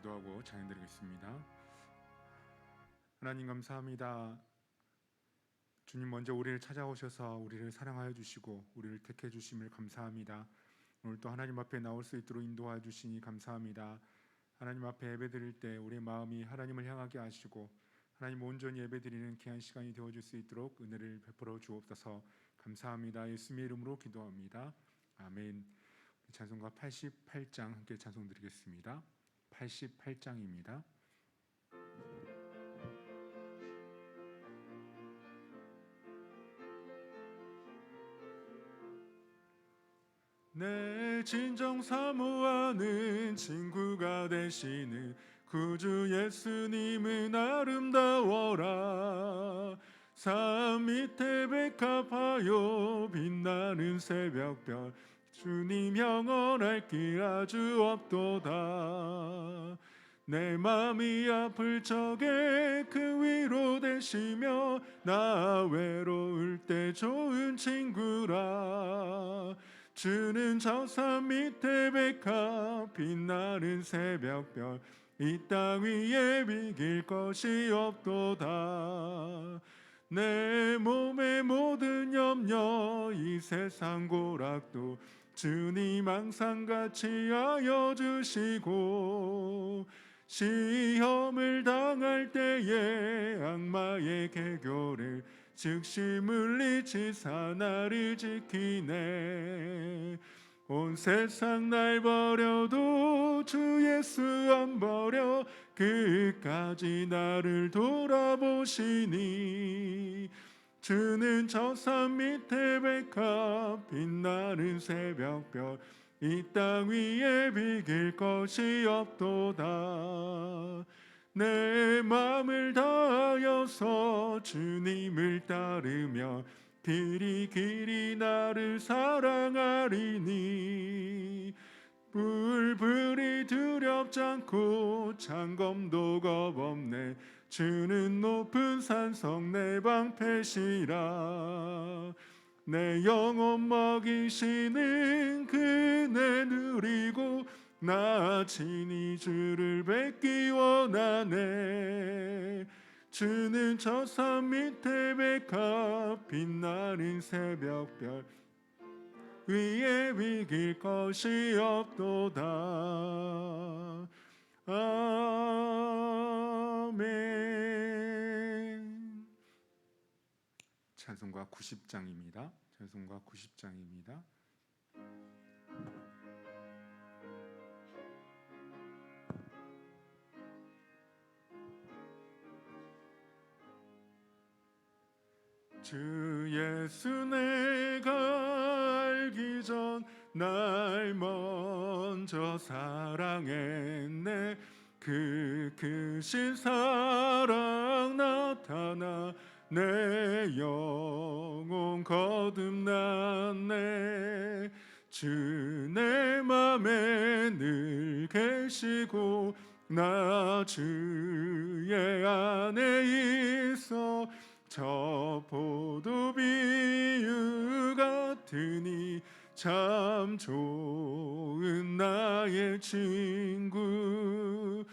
기도하고 찬양드리겠습니다. 하나님 감사합니다. 주님 먼저 우리를 찾아오셔서 우리를 사랑하여 주시고 우리를 택해 주심을 감사합니다. 오늘 또 하나님 앞에 나올 수 있도록 인도하여 주시니 감사합니다. 하나님 앞에 예배드릴 때 우리의 마음이 하나님을 향하게 하시고 하나님 온전히 예배드리는 귀한 시간이 되어줄 수 있도록 은혜를 베풀어 주옵소서. 감사합니다. 예수님의 이름으로 기도합니다. 아멘. 찬송가 88장 함께 찬송드리겠습니다. 88장입니다. 내 진정 사모하는 친구가 되시는 구주 예수님은 아름다워라. 산 밑에 백합하여 빛나는 새벽별 주님 영원할 길 아주 없도다. 내 맘이 아플 적에 그 위로 되시며 나 외로울 때 좋은 친구라. 주는 저 산 밑에 백합 빛나는 새벽별 이 땅 위에 비길 것이 없도다. 내 몸의 모든 염려 이 세상 고락도 주님 항상 같이 하여 주시고 시험을 당할 때에 악마의 계교를 즉시 물리치사 나를 지키네. 온 세상 날 버려도 주 예수 안 버려 끝까지 나를 돌아보시니. 주는 저 산 밑에 백합 빛나는 새벽별 이 땅 위에 비길 것이 없도다. 내 맘을 다하여서 주님을 따르며 길이 나를 사랑하리니. 불불이 두렵지 않고 창검도 겁없네. 주는 높은 산성 내 방패시라. 내 영혼 먹이시는 그네 누리고 나 친히 주를 뵙기 원하네. 주는 저 산 밑에 백합 빛나는 새벽별 위에 비길 것이 없도다. 아멘. 찬송가 90장입니다. 찬송가 90장입니다. 주 예수 내가 알기 전 날 먼저 사랑했네. 그 크신 사랑 나타나 내 영혼 거듭났네. 주 내 맘에 늘 계시고 나 주의 안에 있어. 저 포도 비유 같으니 참 좋은 나의 친구.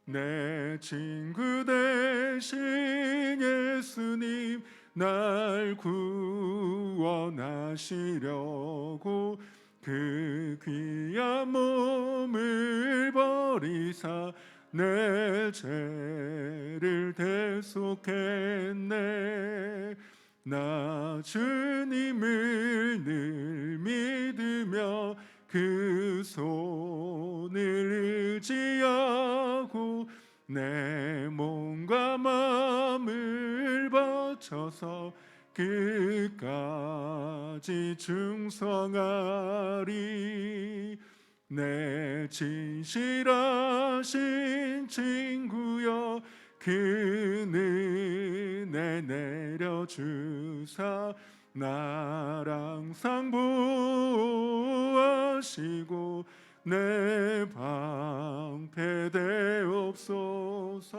내 친구 되신 예수님 날 구원하시려고 그 귀한 몸을 버리사 내 죄를 대속했네. 나 주님을 늘 믿으며 그 손을 의지하고 내 몸과 마음을 바쳐서 끝까지 충성하리. 내 진실하신 친구여 그 은혜 내려주사 나랑 상보하시고 내 방패 되옵소서.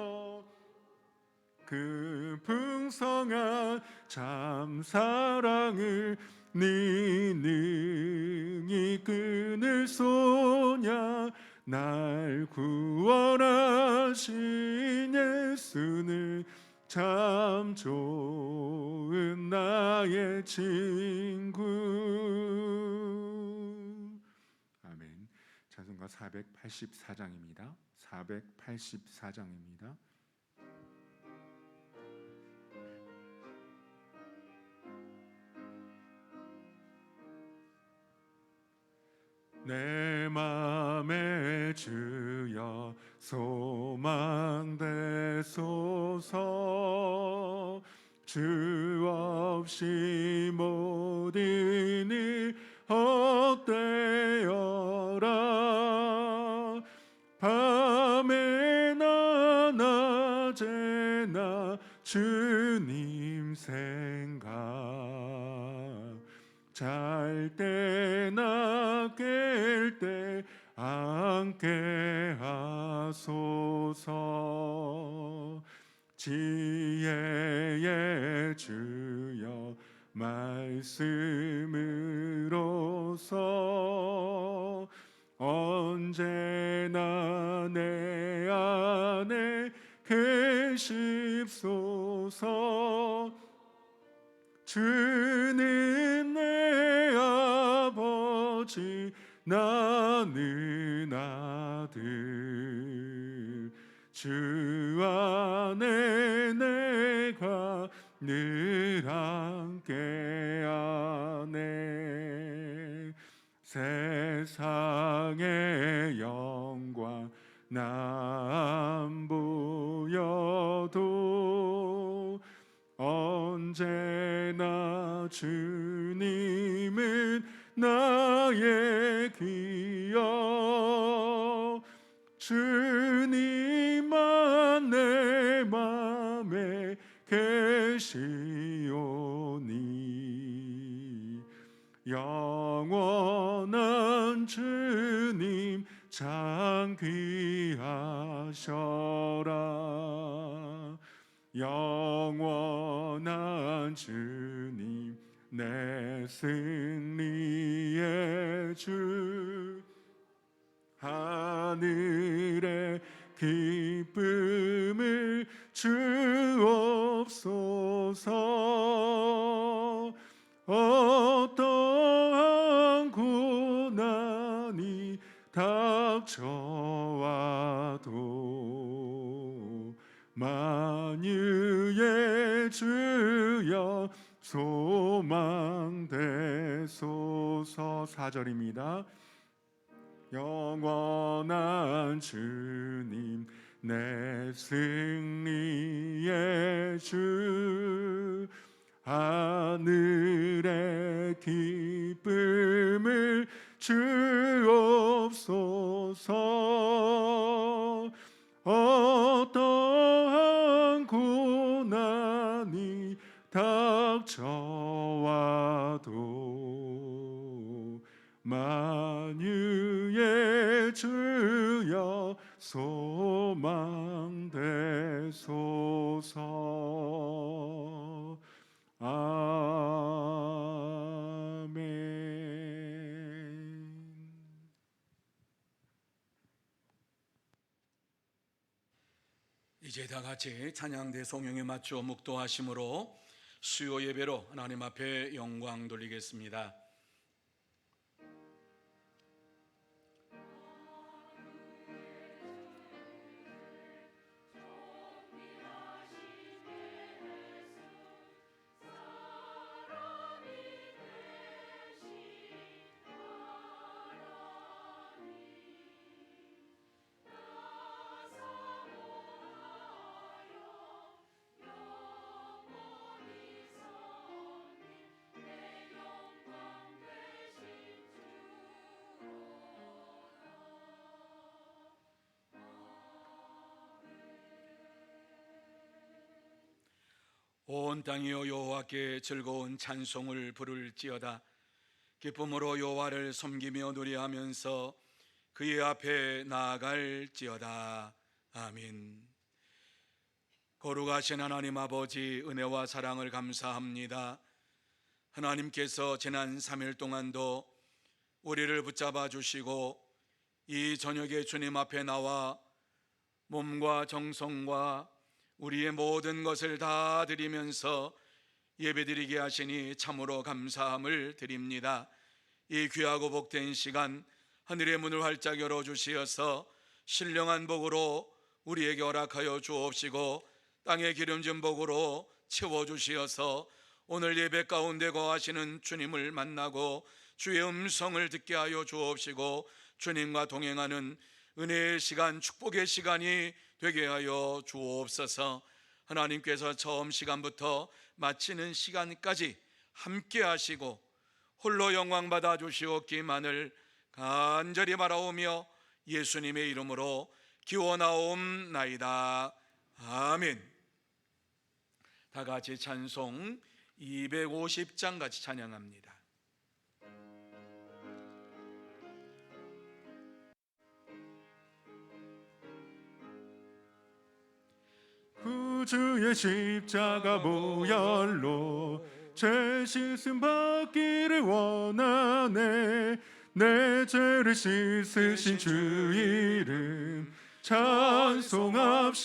그 풍성한 참 사랑을 네 능히 끊을 소냐. 날 구원하신 예수는 참 좋은 나의 친구. 아멘. 찬송가 484장입니다. 484장입니다. 내 맘에 주여 소망되소서. 주 없이 모든 일 헛되어라. 밤에나 낮에나 주님 생각, 잘 때나 깰 때 함께 하소서. 지혜의 주여 말씀으로서 언제나 내 안에 계십소서. 주는 내 아버지 나는 아들. 주 안에 내가 늘 함께하네. 세상의 영광 난 보여도 언제나 주님은 나의 귀여. 주님만 내 맘에 계시오니 영원한 주님 참 귀하셔라. 영원한 주님 내 승리의 주. 하늘의 기쁨을 주옵소서. 어떠한 고난이 닥쳐와도 만유의 주여 소망되소서. 4절입니다. 영원한 주님 내 승리의 주. 하늘의 기쁨을 주옵소서. 어떠한 고난이 닥쳐와도 만유의 주여 소망되소서. 아멘. 이제 다 같이 찬양대 송영에 맞추어 묵도하심으로 수요 예배로 하나님 앞에 영광 돌리겠습니다. 온 땅이여 여호와께 즐거운 찬송을 부를지어다. 기쁨으로 여호와를 섬기며 노래하면서 그의 앞에 나아갈지어다. 아멘. 거룩하신 하나님 아버지, 은혜와 사랑을 감사합니다. 하나님께서 지난 3일 동안도 우리를 붙잡아 주시고 이 저녁에 주님 앞에 나와 몸과 정성과 우리의 모든 것을 다 드리면서 예배드리게 하시니 참으로 감사함을 드립니다. 이 귀하고 복된 시간 하늘의 문을 활짝 열어주시어서 신령한 복으로 우리에게 허락하여 주옵시고 땅의 기름진 복으로 채워주시어서 오늘 예배 가운데 거하시는 주님을 만나고 주의 음성을 듣게 하여 주옵시고 주님과 동행하는 은혜의 시간, 축복의 시간이 되게 하여 주옵소서. 하나님께서 처음 시간부터 마치는 시간까지 함께 하시고 홀로 영광 받아 주시옵기만을 간절히 바라오며 예수님의 이름으로 기원하옵나이다. 아멘. 다 같이 찬송 250장 같이 찬양합니다. 구주의 십자가 보혈로 죄 씻음 받기를 원하네. 내 죄를 씻으신 주 이름 찬송합시다.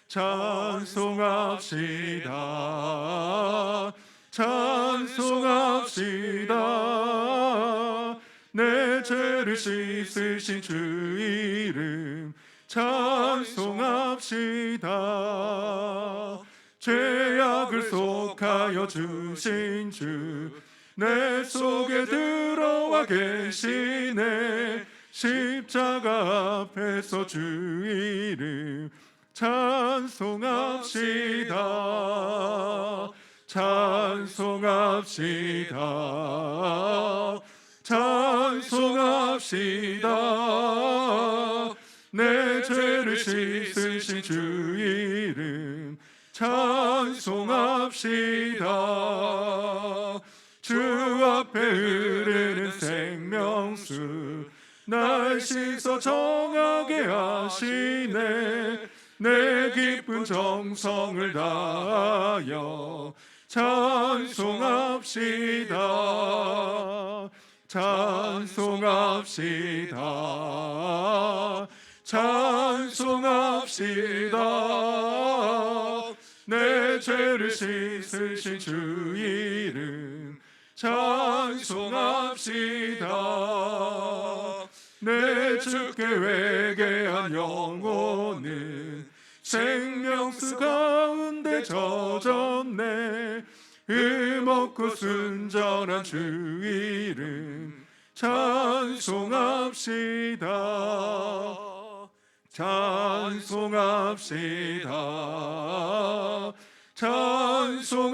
찬송합시다. 찬송합시다. 내 죄를 씻으신 주 이름 찬송합시다. 죄악을 속하여 주신 주 내 속에 들어와 계시네. 십자가 앞에서 주 이름 찬송합시다. 찬송합시다. 찬송합시다. 내 죄를 씻으신 주 이름 찬송합시다. 주 앞에 흐르는 생명수 날 씻어 정하게 하시네. 내 기쁜 정성을 다하여 찬송합시다. 찬송합시다. 찬송합시다. 내 죄를 씻으신 주 이름 찬송합시다. 내 주께 회개한 영혼은 생명수 가운데 젖었네. 흠없고 순전한 주 이름 찬송합시다. 찬송합시다. 찬송합시다.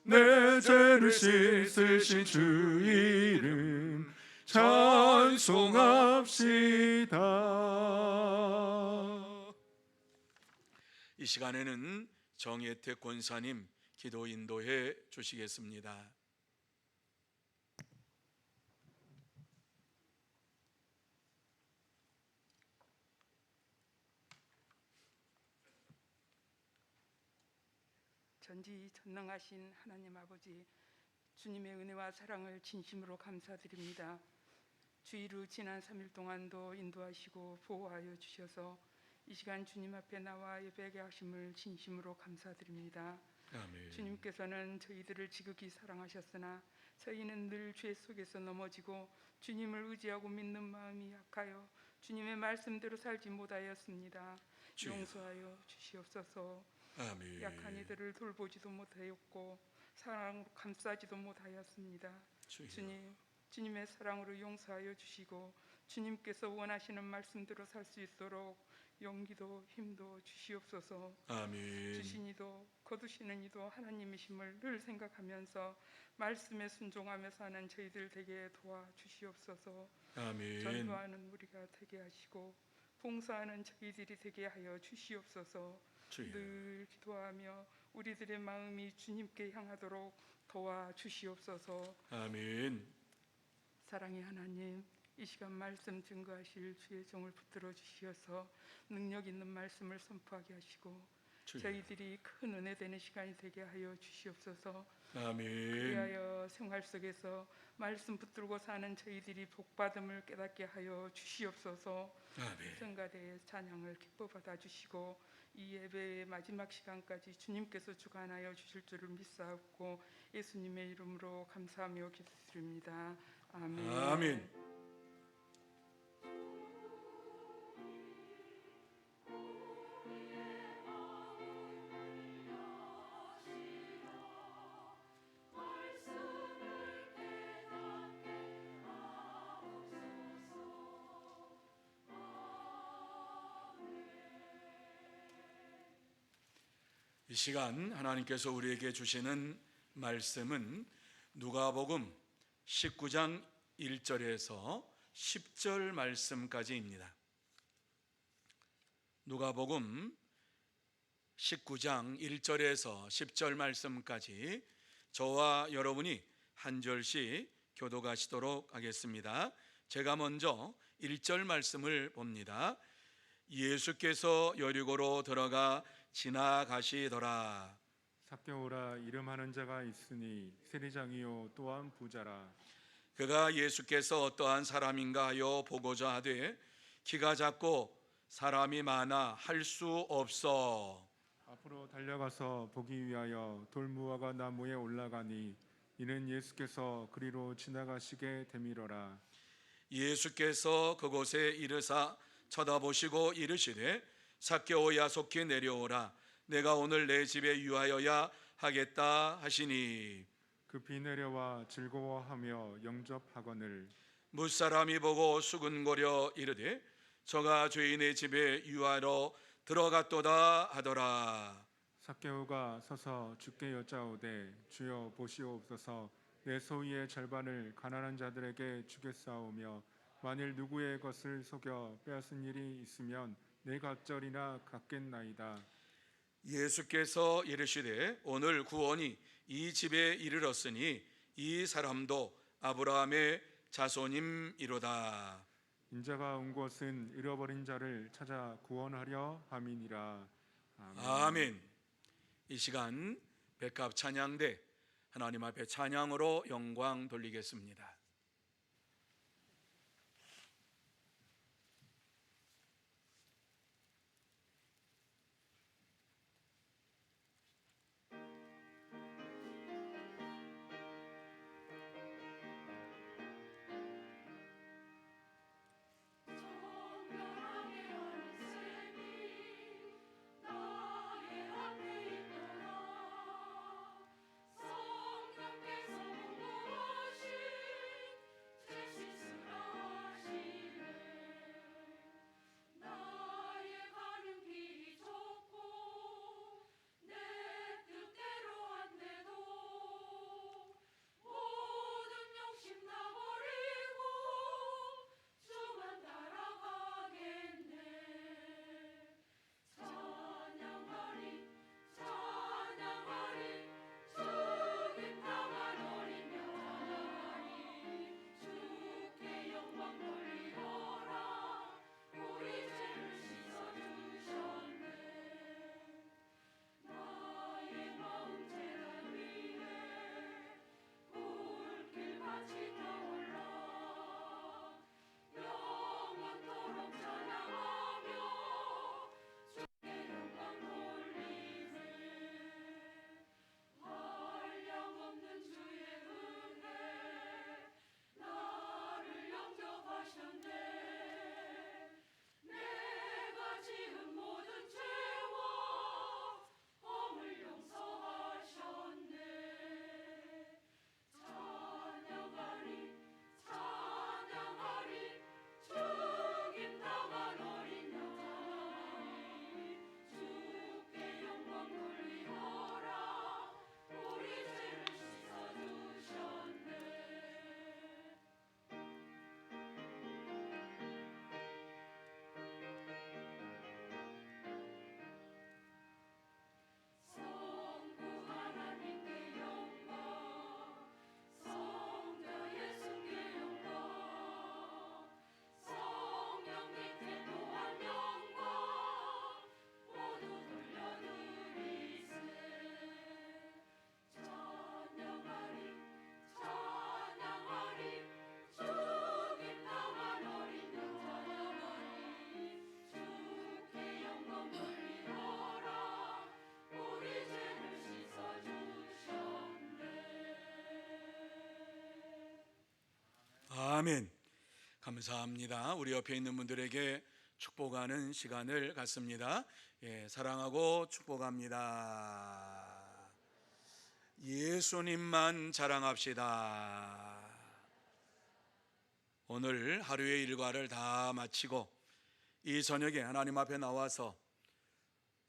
내 죄를 씻으신 주 이름 찬송합시다. 이 시간에는 정예택 권사님 기도 인도해 주시겠습니다. 전지전능하신 하나님 아버지, 주님의 은혜와 사랑을 진심으로 감사드립니다. 주일로 지난 3일 동안도 인도하시고 보호하여 주셔서 이 시간 주님 앞에 나와 예배하게 하심을 진심으로 감사드립니다. 아멘. 주님께서는 저희들을 지극히 사랑하셨으나 저희는 늘 죄 속에서 넘어지고 주님을 의지하고 믿는 마음이 약하여 주님의 말씀대로 살지 못하였습니다. 주여. 용서하여 주시옵소서. 아멘. 약한 이들을 돌보지도 못하였고 사랑으로 감싸지도 못하였습니다. 주여. 주님의 사랑으로 용서하여 주시고 주님께서 원하시는 말씀대로 살 수 있도록 용기도 힘도 주시옵소서. 아멘. 주신 이도 거두시는 이도 하나님이심을 늘 생각하면서 말씀에 순종하며 사는 저희들 되게 도와주시옵소서. 아멘. 전도하는 우리가 되게 하시고 봉사하는 저희들이 되게 하여 주시옵소서. 주여. 늘 기도하며 우리들의 마음이 주님께 향하도록 도와주시옵소서. 아멘. 사랑의 하나님, 이 시간 말씀 증거하실 주의 종을 붙들어 주시어서 능력 있는 말씀을 선포하게 하시고 저희들이 큰 은혜 되는 시간이 되게 하여 주시옵소서. 아멘. 그리하여 생활 속에서 말씀 붙들고 사는 저희들이 복받음을 깨닫게 하여 주시옵소서. 아멘. 성가대의 찬양을 기뻐 받아주시고 이 예배의 마지막 시간까지 주님께서 주관하여 주실 줄을 믿사옵고 예수님의 이름으로 감사하며 기도드립니다. 아멘. 아멘. 이 시간 하나님께서 우리에게 주시는 말씀은 누가복음 19장 1절에서 10절 말씀까지입니다. 누가복음 19장 1절에서 10절 말씀까지 저와 여러분이 한 절씩 교독하시도록 하겠습니다. 제가 먼저 1절 말씀을 봅니다. 예수께서 여리고로 들어가 지나가시더라. 삭개오라 이름하는 자가 있으니 세리장이요 또한 부자라. 그가 예수께서 어떠한 사람인가 하여 보고자 하되 키가 작고 사람이 많아 할 수 없어 앞으로 달려가서 보기 위하여 돌무화과 나무에 올라가니 이는 예수께서 그리로 지나가시게 되밀어라. 예수께서 그곳에 이르사 쳐다보시고 이르시되 삭개오야 속히 내려오라. 내가 오늘 내 집에 유하여야 하겠다 하시니 급히 내려와 즐거워하며 영접하거늘 무사람이 보고 수근거려 이르되 저가 죄인의 집에 유하러 들어갔도다 하더라. 삭개오가 서서 주께 여짜오되 주여 보시옵소서 내 소유의 절반을 가난한 자들에게 주겠사오며 만일 누구의 것을 속여 빼앗은 일이 있으면 내 갑절이나 갚겠나이다. 예수께서 이르시되 오늘 구원이 이 집에 이르렀으니 이 사람도 아브라함의 자손임이로다. 인자가 온 것은 잃어버린 자를 찾아 구원하려 함이니라. 아멘. 이 시간 백합 찬양대 하나님 앞에 찬양으로 영광 돌리겠습니다. 성령께서 아멘. 감사합니다. 우리 옆에 있는 분들에게 축복하는 시간을 갖습니다. 사랑하고 축복합니다. 예수님만 자랑합시다. 오늘 하루의 일과를 다 마치고 이 저녁에 하나님 앞에 나와서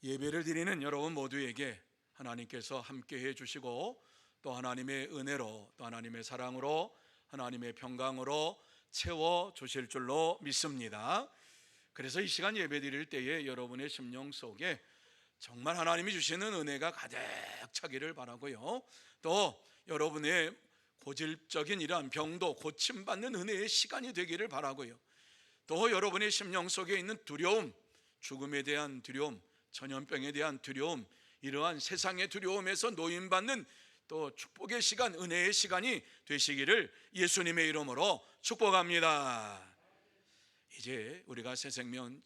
예배를 드리는 여러분 모두에게 하나님께서 함께해 주시고 또 하나님의 은혜로 또 하나님의 사랑으로 하나님의 평강으로 채워 주실 줄로 믿습니다. 그래서 이 시간 예배 드릴 때에 여러분의 심령 속에 정말 하나님이 주시는 은혜가 가득 차기를 바라고요. 또 여러분의 고질적인 이러한 병도 고침받는 은혜의 시간이 되기를 바라고요. 또 여러분의 심령 속에 있는 두려움, 죽음에 대한 두려움, 전염병에 대한 두려움, 이러한 세상의 두려움에서 노인받는 또 축복의 시간, 은혜의 시간이 되시기를 예수님의 이름으로 축복합니다. 이제 우리가 새생명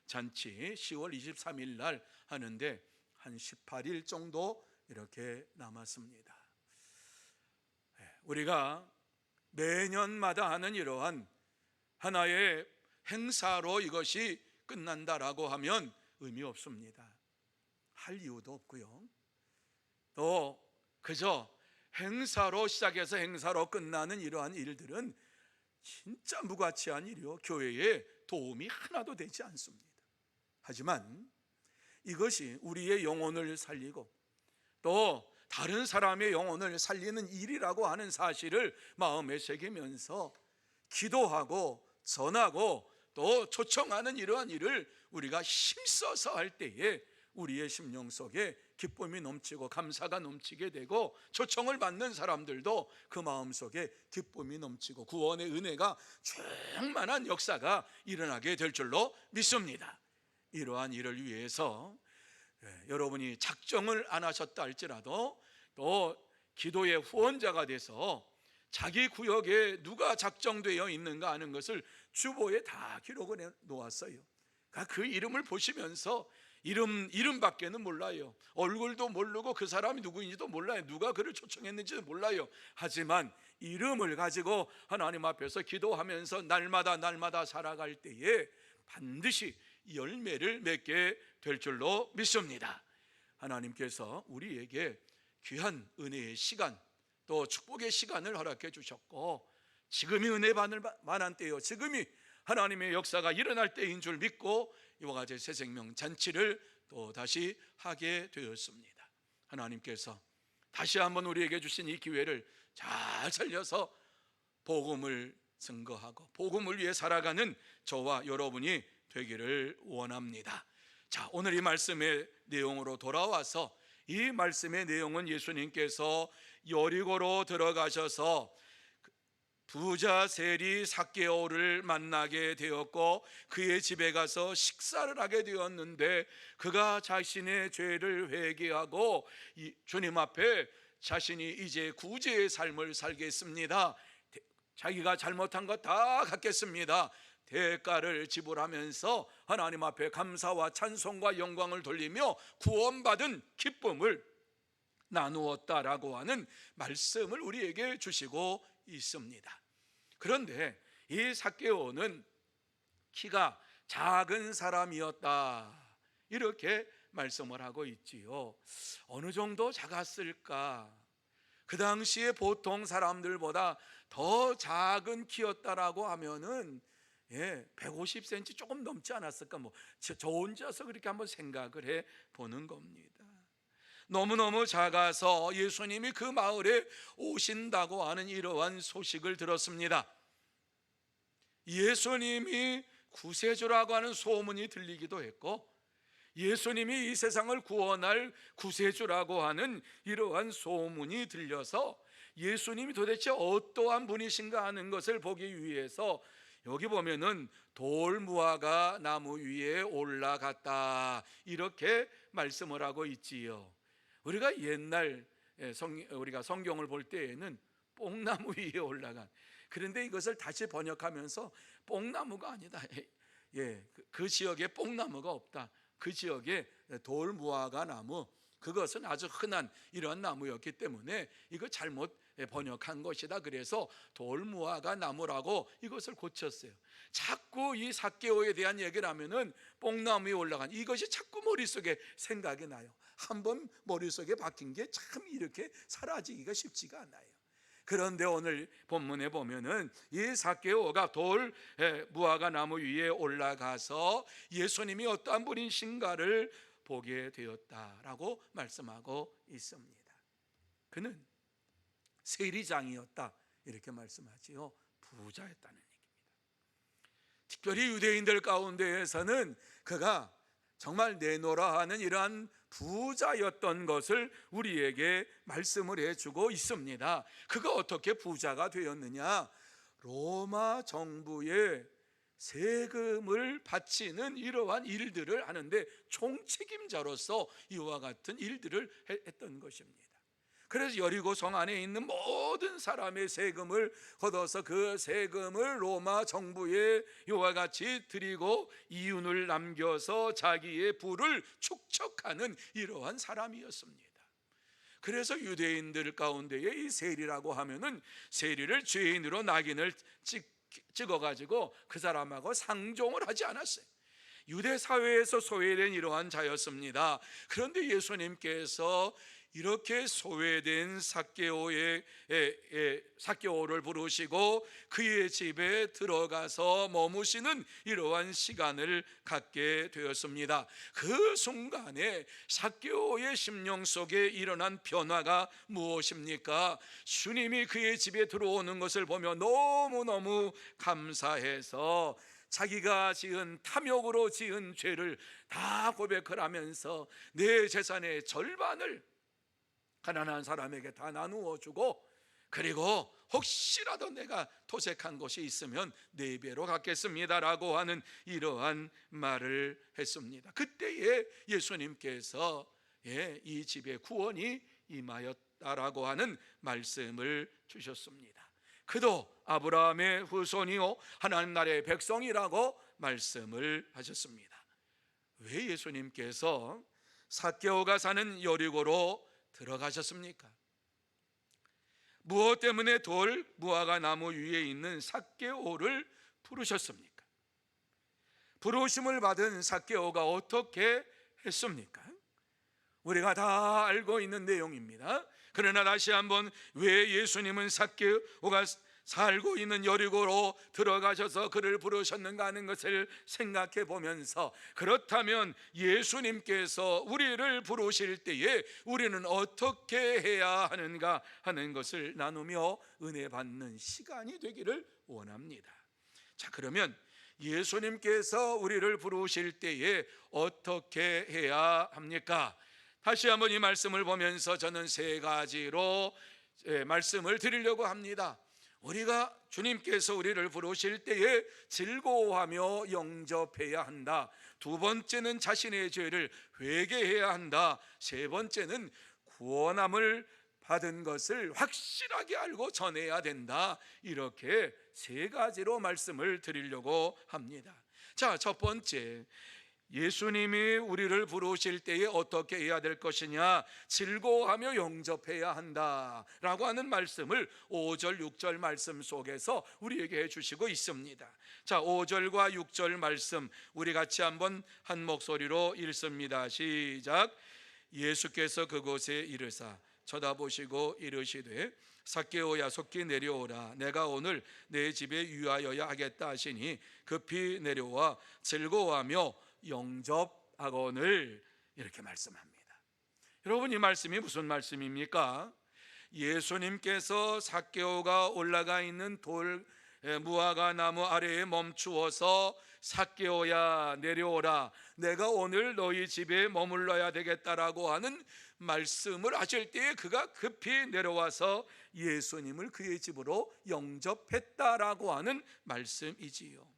잔치 10월 23일 날 하는데 한 18일 정도 이렇게 남았습니다. 우리가 매년마다 하는 이러한 하나의 행사로 이것이 끝난다라고 하면 의미 없습니다. 할 이유도 없고요. 또 그저 행사로 시작해서 행사로 끝나는 이러한 일들은 진짜 무가치한 일이요, 교회에 도움이 하나도 되지 않습니다. 하지만 이것이 우리의 영혼을 살리고 또 다른 사람의 영혼을 살리는 일이라고 하는 사실을 마음에 새기면서 기도하고 전하고 또 초청하는 이러한 일을 우리가 힘써서 할 때에 우리의 심령 속에 기쁨이 넘치고 감사가 넘치게 되고, 초청을 받는 사람들도 그 마음 속에 기쁨이 넘치고 구원의 은혜가 충만한 역사가 일어나게 될 줄로 믿습니다. 이러한 일을 위해서 여러분이 작정을 안 하셨다 할지라도 또 기도의 후원자가 돼서 자기 구역에 누가 작정되어 있는가 하는 것을 주보에 다 기록을 해 놓았어요. 그 이름을 보시면서 이름밖에는 몰라요. 얼굴도 모르고 그 사람이 누구인지도 몰라요. 누가 그를 초청했는지도 몰라요. 하지만 이름을 가지고 하나님 앞에서 기도하면서 날마다 살아갈 때에 반드시 열매를 맺게 될 줄로 믿습니다. 하나님께서 우리에게 귀한 은혜의 시간 또 축복의 시간을 허락해 주셨고, 지금이 은혜 받을 만한 때요, 지금이 하나님의 역사가 일어날 때인 줄 믿고 이와 같이 새생명 잔치를 또 다시 하게 되었습니다. 하나님께서 다시 한번 우리에게 주신 이 기회를 잘 살려서 복음을 증거하고 복음을 위해 살아가는 저와 여러분이 되기를 원합니다. 자, 오늘 이 말씀의 내용으로 돌아와서, 이 말씀의 내용은 예수님께서 여리고로 들어가셔서 부자 세리 삭개오를 만나게 되었고 그의 집에 가서 식사를 하게 되었는데, 그가 자신의 죄를 회개하고 주님 앞에 자신이 이제 구제의 삶을 살겠습니다, 자기가 잘못한 것 다 갚겠습니다, 대가를 지불하면서 하나님 앞에 감사와 찬송과 영광을 돌리며 구원받은 기쁨을 나누었다라고 하는 말씀을 우리에게 주시고 있습니다. 그런데 이 삭개오는 키가 작은 사람이었다, 이렇게 말씀을 하고 있지요. 어느 정도 작았을까? 그 당시에 보통 사람들보다 더 작은 키였다라고 하면은 150cm 조금 넘지 않았을까? 저 혼자서 그렇게 한번 생각을 해 보는 겁니다. 너무너무 작아서 예수님이 그 마을에 오신다고 하는 이러한 소식을 들었습니다. 예수님이 구세주라고 하는 소문이 들리기도 했고, 예수님이 이 세상을 구원할 구세주라고 하는 이러한 소문이 들려서 예수님이 도대체 어떠한 분이신가 하는 것을 보기 위해서 여기 보면은 돌무화과 나무 위에 올라갔다, 이렇게 말씀을 하고 있지요. 우리가 옛날 우리가 성경을 볼 때에는 뽕나무 위에 올라간, 그런데 이것을 다시 번역하면서 뽕나무가 아니다, 그 지역에 뽕나무가 없다, 그 지역에 돌무화과 나무, 그것은 아주 흔한 이러한 나무였기 때문에 이거 잘못 번역한 것이다. 그래서 돌무화과 나무라고 이것을 고쳤어요. 자꾸 이 삭개오에 대한 얘기를 하면은 뽕나무 위에 올라간 이것이 자꾸 머릿속에 생각이 나요. 한번 머릿속에 박힌 게 참 이렇게 사라지기가 쉽지가 않아요. 그런데 오늘 본문에 보면은 이 삭개오가 돌 무화과 나무 위에 올라가서 예수님이 어떠한 분이신가를 보게 되었다라고 말씀하고 있습니다. 그는 세리장이었다 이렇게 말씀하지요. 부자였다는 얘기입니다. 특별히 유대인들 가운데에서는 그가 정말 내노라 하는 이러한 부자였던 것을 우리에게 말씀을 해주고 있습니다. 그가 어떻게 부자가 되었느냐? 로마 정부의 세금을 바치는 이러한 일들을 하는데 총책임자로서 이와 같은 일들을 했던 것입니다. 그래서 여리고 성 안에 있는 모든 사람의 세금을 걷어서 그 세금을 로마 정부에 이와 같이 드리고 이윤을 남겨서 자기의 부를 축적하는 이러한 사람이었습니다. 그래서 유대인들 가운데에 이 세리라고 하면은 세리를 죄인으로 낙인을 찍어가지고 그 사람하고 상종을 하지 않았어요. 유대 사회에서 소외된 이러한 자였습니다. 그런데 예수님께서 이렇게 소외된 삭개오를 부르시고 그의 집에 들어가서 머무시는 이러한 시간을 갖게 되었습니다. 그 순간에 삭개오의 심령 속에 일어난 변화가 무엇입니까? 주님이 그의 집에 들어오는 것을 보며 너무너무 감사해서 자기가 지은 탐욕으로 지은 죄를 다 고백을 하면서 내 재산의 절반을 가난한 사람에게 다 나누어 주고, 그리고 혹시라도 내가 토색한 것이 있으면 4배로 갚겠습니다라고 하는 이러한 말을 했습니다. 그때에 예수님께서 이 집에 구원이 임하였다라고 하는 말씀을 주셨습니다. 그도 아브라함의 후손이요 하나님 나라의 백성이라고 말씀을 하셨습니다. 왜 예수님께서 삭개오가 사는 여리고로 들어가셨습니까? 무엇 때문에 돌 무화과 나무 위에 있는 삭개오를 부르셨습니까? 부르심을 받은 삭개오가 어떻게 했습니까? 우리가 다 알고 있는 내용입니다. 그러나 다시 한번 왜 예수님은 삭개오가 살고 있는 여리고로 들어가셔서 그를 부르셨는가 하는 것을 생각해 보면서, 그렇다면 예수님께서 우리를 부르실 때에 우리는 어떻게 해야 하는가 하는 것을 나누며 은혜 받는 시간이 되기를 원합니다. 자, 그러면 예수님께서 우리를 부르실 때에 어떻게 해야 합니까? 다시 한번 이 말씀을 보면서 저는 3가지로 말씀을 드리려고 합니다. 우리가 주님께서 우리를 부르실 때에 즐거워하며 영접해야 한다. 2번째는 자신의 죄를 회개해야 한다. 3번째는 구원함을 받은 것을 확실하게 알고 전해야 된다. 이렇게 3가지로 말씀을 드리려고 합니다. 자, 첫 번째, 예수님이 우리를 부르실 때에 어떻게 해야 될 것이냐? 즐거워하며 영접해야 한다라고 하는 말씀을 5절 6절 말씀 속에서 우리에게 해주시고 있습니다. 자, 5절과 6절 말씀 우리 같이 한번 한 목소리로 읽습니다. 시작. 예수께서 그곳에 이르사 쳐다보시고 이르시되 삭개오야 속히 내려오라. 내가 오늘 내 집에 유하여야 하겠다 하시니 급히 내려와 즐거워하며 영접하거늘. 이렇게 말씀합니다. 여러분, 이 말씀이 무슨 말씀입니까? 예수님께서 삭개오가 올라가 있는 돌 무화과 나무 아래에 멈추어서 삭개오야 내려오라, 내가 오늘 너희 집에 머물러야 되겠다라고 하는 말씀을 하실 때에 그가 급히 내려와서 예수님을 그의 집으로 영접했다라고 하는 말씀이지요.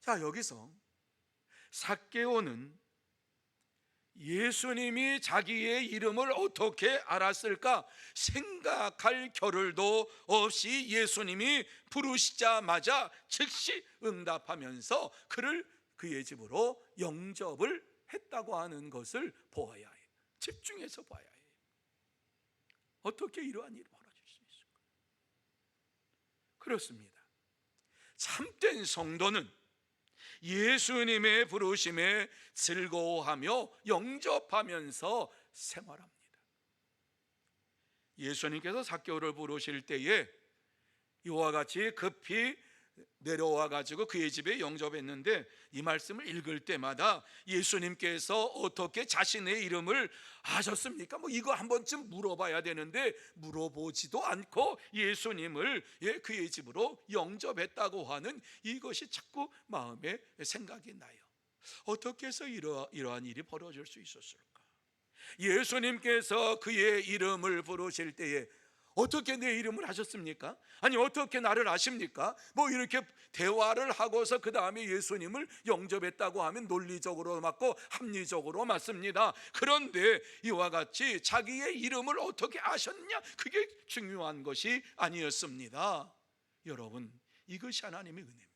자, 여기서 삭개오는 예수님이 자기의 이름을 어떻게 알았을까 생각할 겨를도 없이 예수님이 부르시자마자 즉시 응답하면서 그를 그의 집으로 영접을 영접했다고 하는 것을 보아야 해요. 집중해서 봐야 해요. 어떻게 이러한 일이 벌어질 수 있을까? 그렇습니다. 참된 성도는 예수님의 부르심에 즐거워하며 영접하면서 생활합니다. 예수님께서 삭개오를 부르실 때에 이와 같이 급히 내려와 가지고 그의 집에 영접했는데, 이 말씀을 읽을 때마다 예수님께서 어떻게 자신의 이름을 아셨습니까? 이거 한 번쯤 물어봐야 되는데 물어보지도 않고 예수님을 그의 집으로 영접했다고 하는 이것이 자꾸 마음에 생각이 나요. 어떻게 해서 이러한 일이 벌어질 수 있었을까? 예수님께서 그의 이름을 부르실 때에 어떻게 내 이름을 하셨습니까? 아니, 어떻게 나를 아십니까? 이렇게 대화를 하고서 그 다음에 예수님을 영접했다고 하면 논리적으로 맞고 합리적으로 맞습니다. 그런데 이와 같이 자기의 이름을 어떻게 아셨냐, 그게 중요한 것이 아니었습니다. 여러분, 이것이 하나님의 은혜입니다.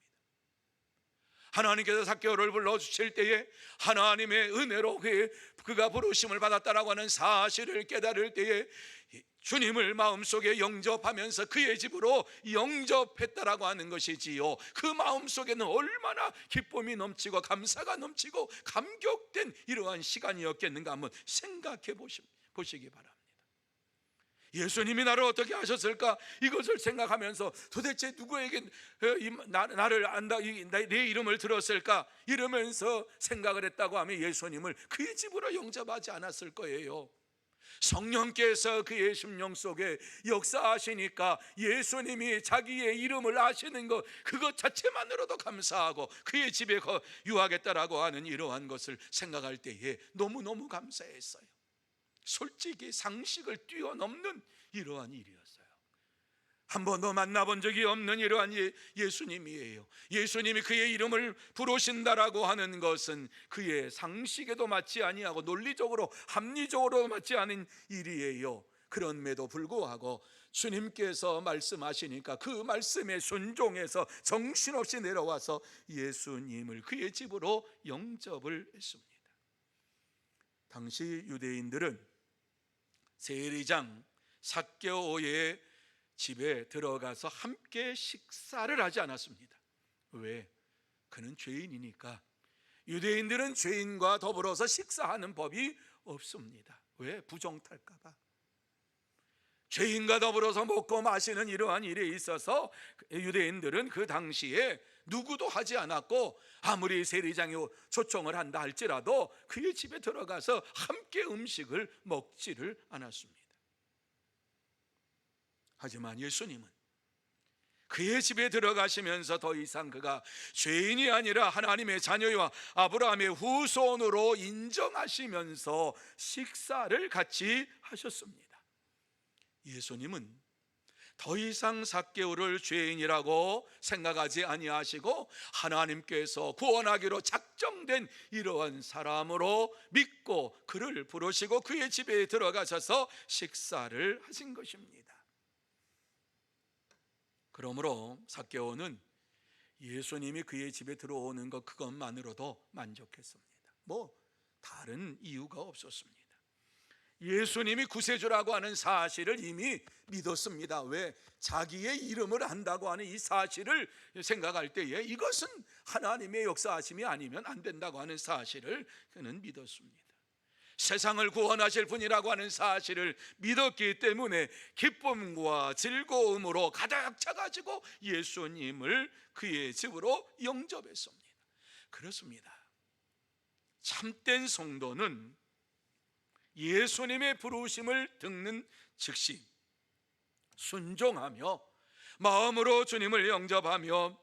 하나님께서 삭개오를 불러주실 때에 하나님의 은혜로 그가 부르심을 받았다라고 하는 사실을 깨달을 때에 주님을 마음속에 영접하면서 그의 집으로 영접했다라고 하는 것이지요. 그 마음속에는 얼마나 기쁨이 넘치고 감사가 넘치고 감격된 이러한 시간이었겠는가 한번 생각해 보시기 바랍니다. 예수님이 나를 어떻게 하셨을까? 이것을 생각하면서 도대체 누구에게 나를 안다, 내 이름을 들었을까? 이러면서 생각을 했다고 하면 예수님을 그의 집으로 영접하지 않았을 거예요. 성령께서 그의 심령 속에 역사하시니까 예수님이 자기의 이름을 아시는 것, 그것 자체만으로도 감사하고 그의 집에 유하겠다라고 하는 이러한 것을 생각할 때에 너무너무 감사했어요. 솔직히 상식을 뛰어넘는 이러한 일이었어요. 한 번도 만나본 적이 없는 이러한 예수님이에요. 예수님이 그의 이름을 부르신다라고 하는 것은 그의 상식에도 맞지 아니하고 논리적으로 합리적으로 맞지 않은 일이에요. 그럼에도 불구하고 주님께서 말씀하시니까 그 말씀에 순종해서 정신없이 내려와서 예수님을 그의 집으로 영접을 했습니다. 당시 유대인들은 세리장 삭개오의 집에 들어가서 함께 식사를 하지 않았습니다. 왜? 그는 죄인이니까. 유대인들은 죄인과 더불어서 식사하는 법이 없습니다. 왜? 부정탈까 봐. 죄인과 더불어서 먹고 마시는 이러한 일에 있어서 유대인들은 그 당시에 누구도 하지 않았고, 아무리 세리장이 초청을 한다 할지라도 그의 집에 들어가서 함께 음식을 먹지를 않았습니다. 하지만 예수님은 그의 집에 들어가시면서 더 이상 그가 죄인이 아니라 하나님의 자녀와 아브라함의 후손으로 인정하시면서 식사를 같이 하셨습니다. 예수님은 더 이상 삭개오를 죄인이라고 생각하지 아니하시고 하나님께서 구원하기로 작정된 이러한 사람으로 믿고 그를 부르시고 그의 집에 들어가셔서 식사를 하신 것입니다. 그러므로 삭개오는 예수님이 그의 집에 들어오는 것 그것만으로도 만족했습니다. 다른 이유가 없었습니다. 예수님이 구세주라고 하는 사실을 이미 믿었습니다. 왜? 자기의 이름을 안다고 하는 이 사실을 생각할 때에 이것은 하나님의 역사하심이 아니면 안 된다고 하는 사실을 그는 믿었습니다. 세상을 구원하실 분이라고 하는 사실을 믿었기 때문에 기쁨과 즐거움으로 가득 차가지고 예수님을 그의 집으로 영접했습니다. 그렇습니다. 참된 성도는 예수님의 부르심을 듣는 즉시 순종하며 마음으로 주님을 영접하며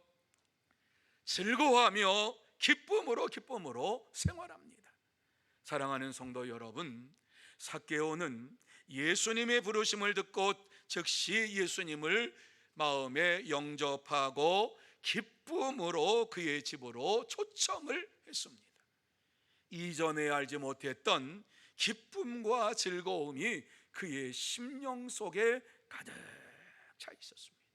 즐거워하며 기쁨으로 생활합니다. 사랑하는 성도 여러분, 삭개오는 예수님의 부르심을 듣고 즉시 예수님을 마음에 영접하고 기쁨으로 그의 집으로 초청을 했습니다. 이전에 알지 못했던 기쁨과 즐거움이 그의 심령 속에 가득 차 있었습니다.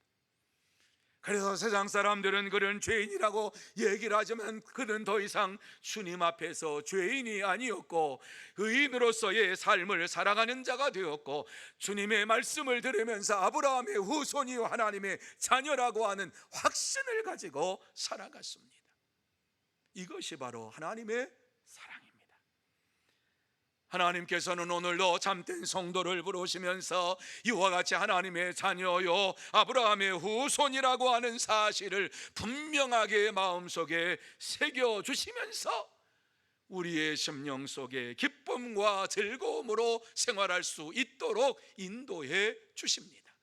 그래서 세상 사람들은 그는 죄인이라고 얘기를 하지만 그는 더 이상 주님 앞에서 죄인이 아니었고 의인으로서의 삶을 살아가는 자가 되었고, 주님의 말씀을 들으면서 아브라함의 후손이 하나님의 자녀라고 하는 확신을 가지고 살아갔습니다. 이것이 바로 하나님의 사랑입니다. 하나님께서는 오늘도 참된 성도를 부르시면서 이와 같이 하나님의 자녀요 아브라함의 후손이라고 하는 사실을 분명하게 마음속에 새겨주시면서 우리의 심령 속에 기쁨과 즐거움으로 생활할 수 있도록 인도해 주십니다.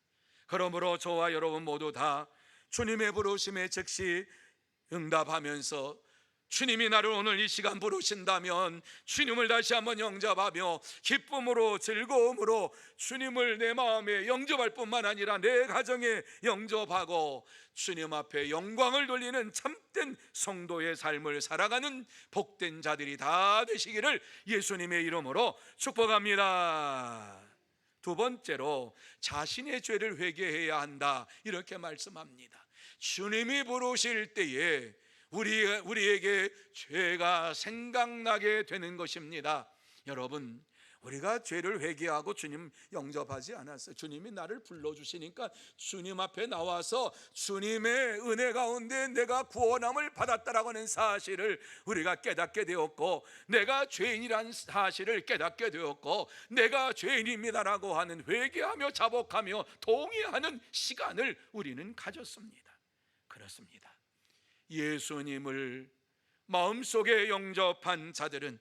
그러므로 저와 여러분 모두 다 주님의 부르심에 즉시 응답하면서, 주님이 나를 오늘 이 시간 부르신다면 주님을 다시 한번 영접하며 기쁨으로 즐거움으로 주님을 내 마음에 영접할 뿐만 아니라 내 가정에 영접하고 주님 앞에 영광을 돌리는 참된 성도의 삶을 살아가는 복된 자들이 다 되시기를 예수님의 이름으로 축복합니다. 두 번째로, 자신의 죄를 회개해야 한다, 이렇게 말씀합니다. 주님이 부르실 때에 우리에게 죄가 생각나게 되는 것입니다. 여러분, 우리가 죄를 회개하고 주님 영접하지 않았어요. 주님이 나를 불러주시니까 주님 앞에 나와서 주님의 은혜 가운데 내가 구원함을 받았다라고 하는 사실을 우리가 깨닫게 되었고, 내가 죄인이라는 사실을 깨닫게 되었고, 내가 죄인입니다라고 하는 회개하며 자복하며 동의하는 시간을 우리는 가졌습니다. 그렇습니다. 예수님을 마음속에 영접한 자들은,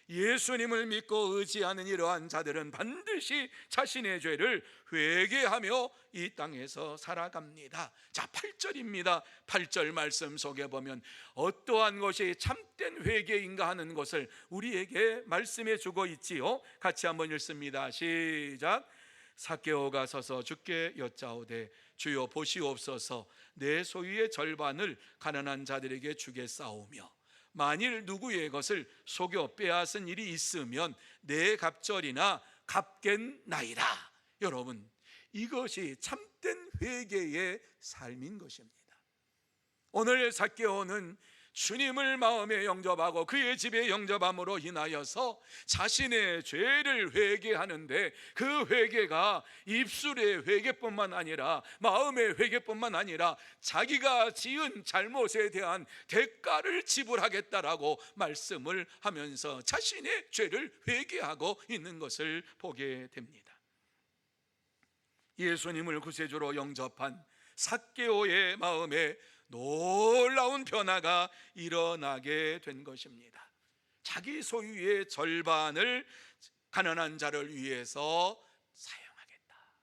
예수님을 믿고 의지하는 이러한 자들은 반드시 자신의 죄를 회개하며 이 땅에서 살아갑니다. 자, 8절입니다. 8절 말씀 속에 보면 어떠한 것이 참된 회개인가 하는 것을 우리에게 말씀해 주고 있지요. 같이 한번 읽습니다. 시작. 삭개오가 서서 주께 여짜오되 주여 보시옵소서, 내 소유의 절반을 가난한 자들에게 주겠사오며 만일 누구의 것을 속여 빼앗은 일이 있으면 내 갑절이나 갚겠나이다. 여러분, 이것이 참된 회개의 삶인 것입니다. 오늘 삭개오는 주님을 마음에 영접하고 그의 집에 영접함으로 인하여서 자신의 죄를 회개하는데, 그 회개가 입술의 회개뿐만 아니라 마음의 회개뿐만 아니라 자기가 지은 잘못에 대한 대가를 지불하겠다라고 말씀을 하면서 자신의 죄를 회개하고 있는 것을 보게 됩니다. 예수님을 구세주로 영접한 삭개오의 마음에 놀라운 변화가 일어나게 된 것입니다. 자기 소유의 절반을 가난한 자를 위해서 사용하겠다.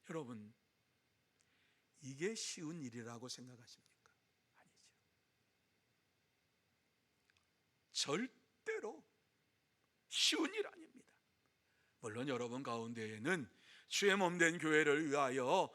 여러분, 이게 쉬운 일이라고 생각하십니까? 아니죠. 절대로 쉬운 일 아닙니다. 물론 여러분 가운데에는 주의 몸된 교회를 위하여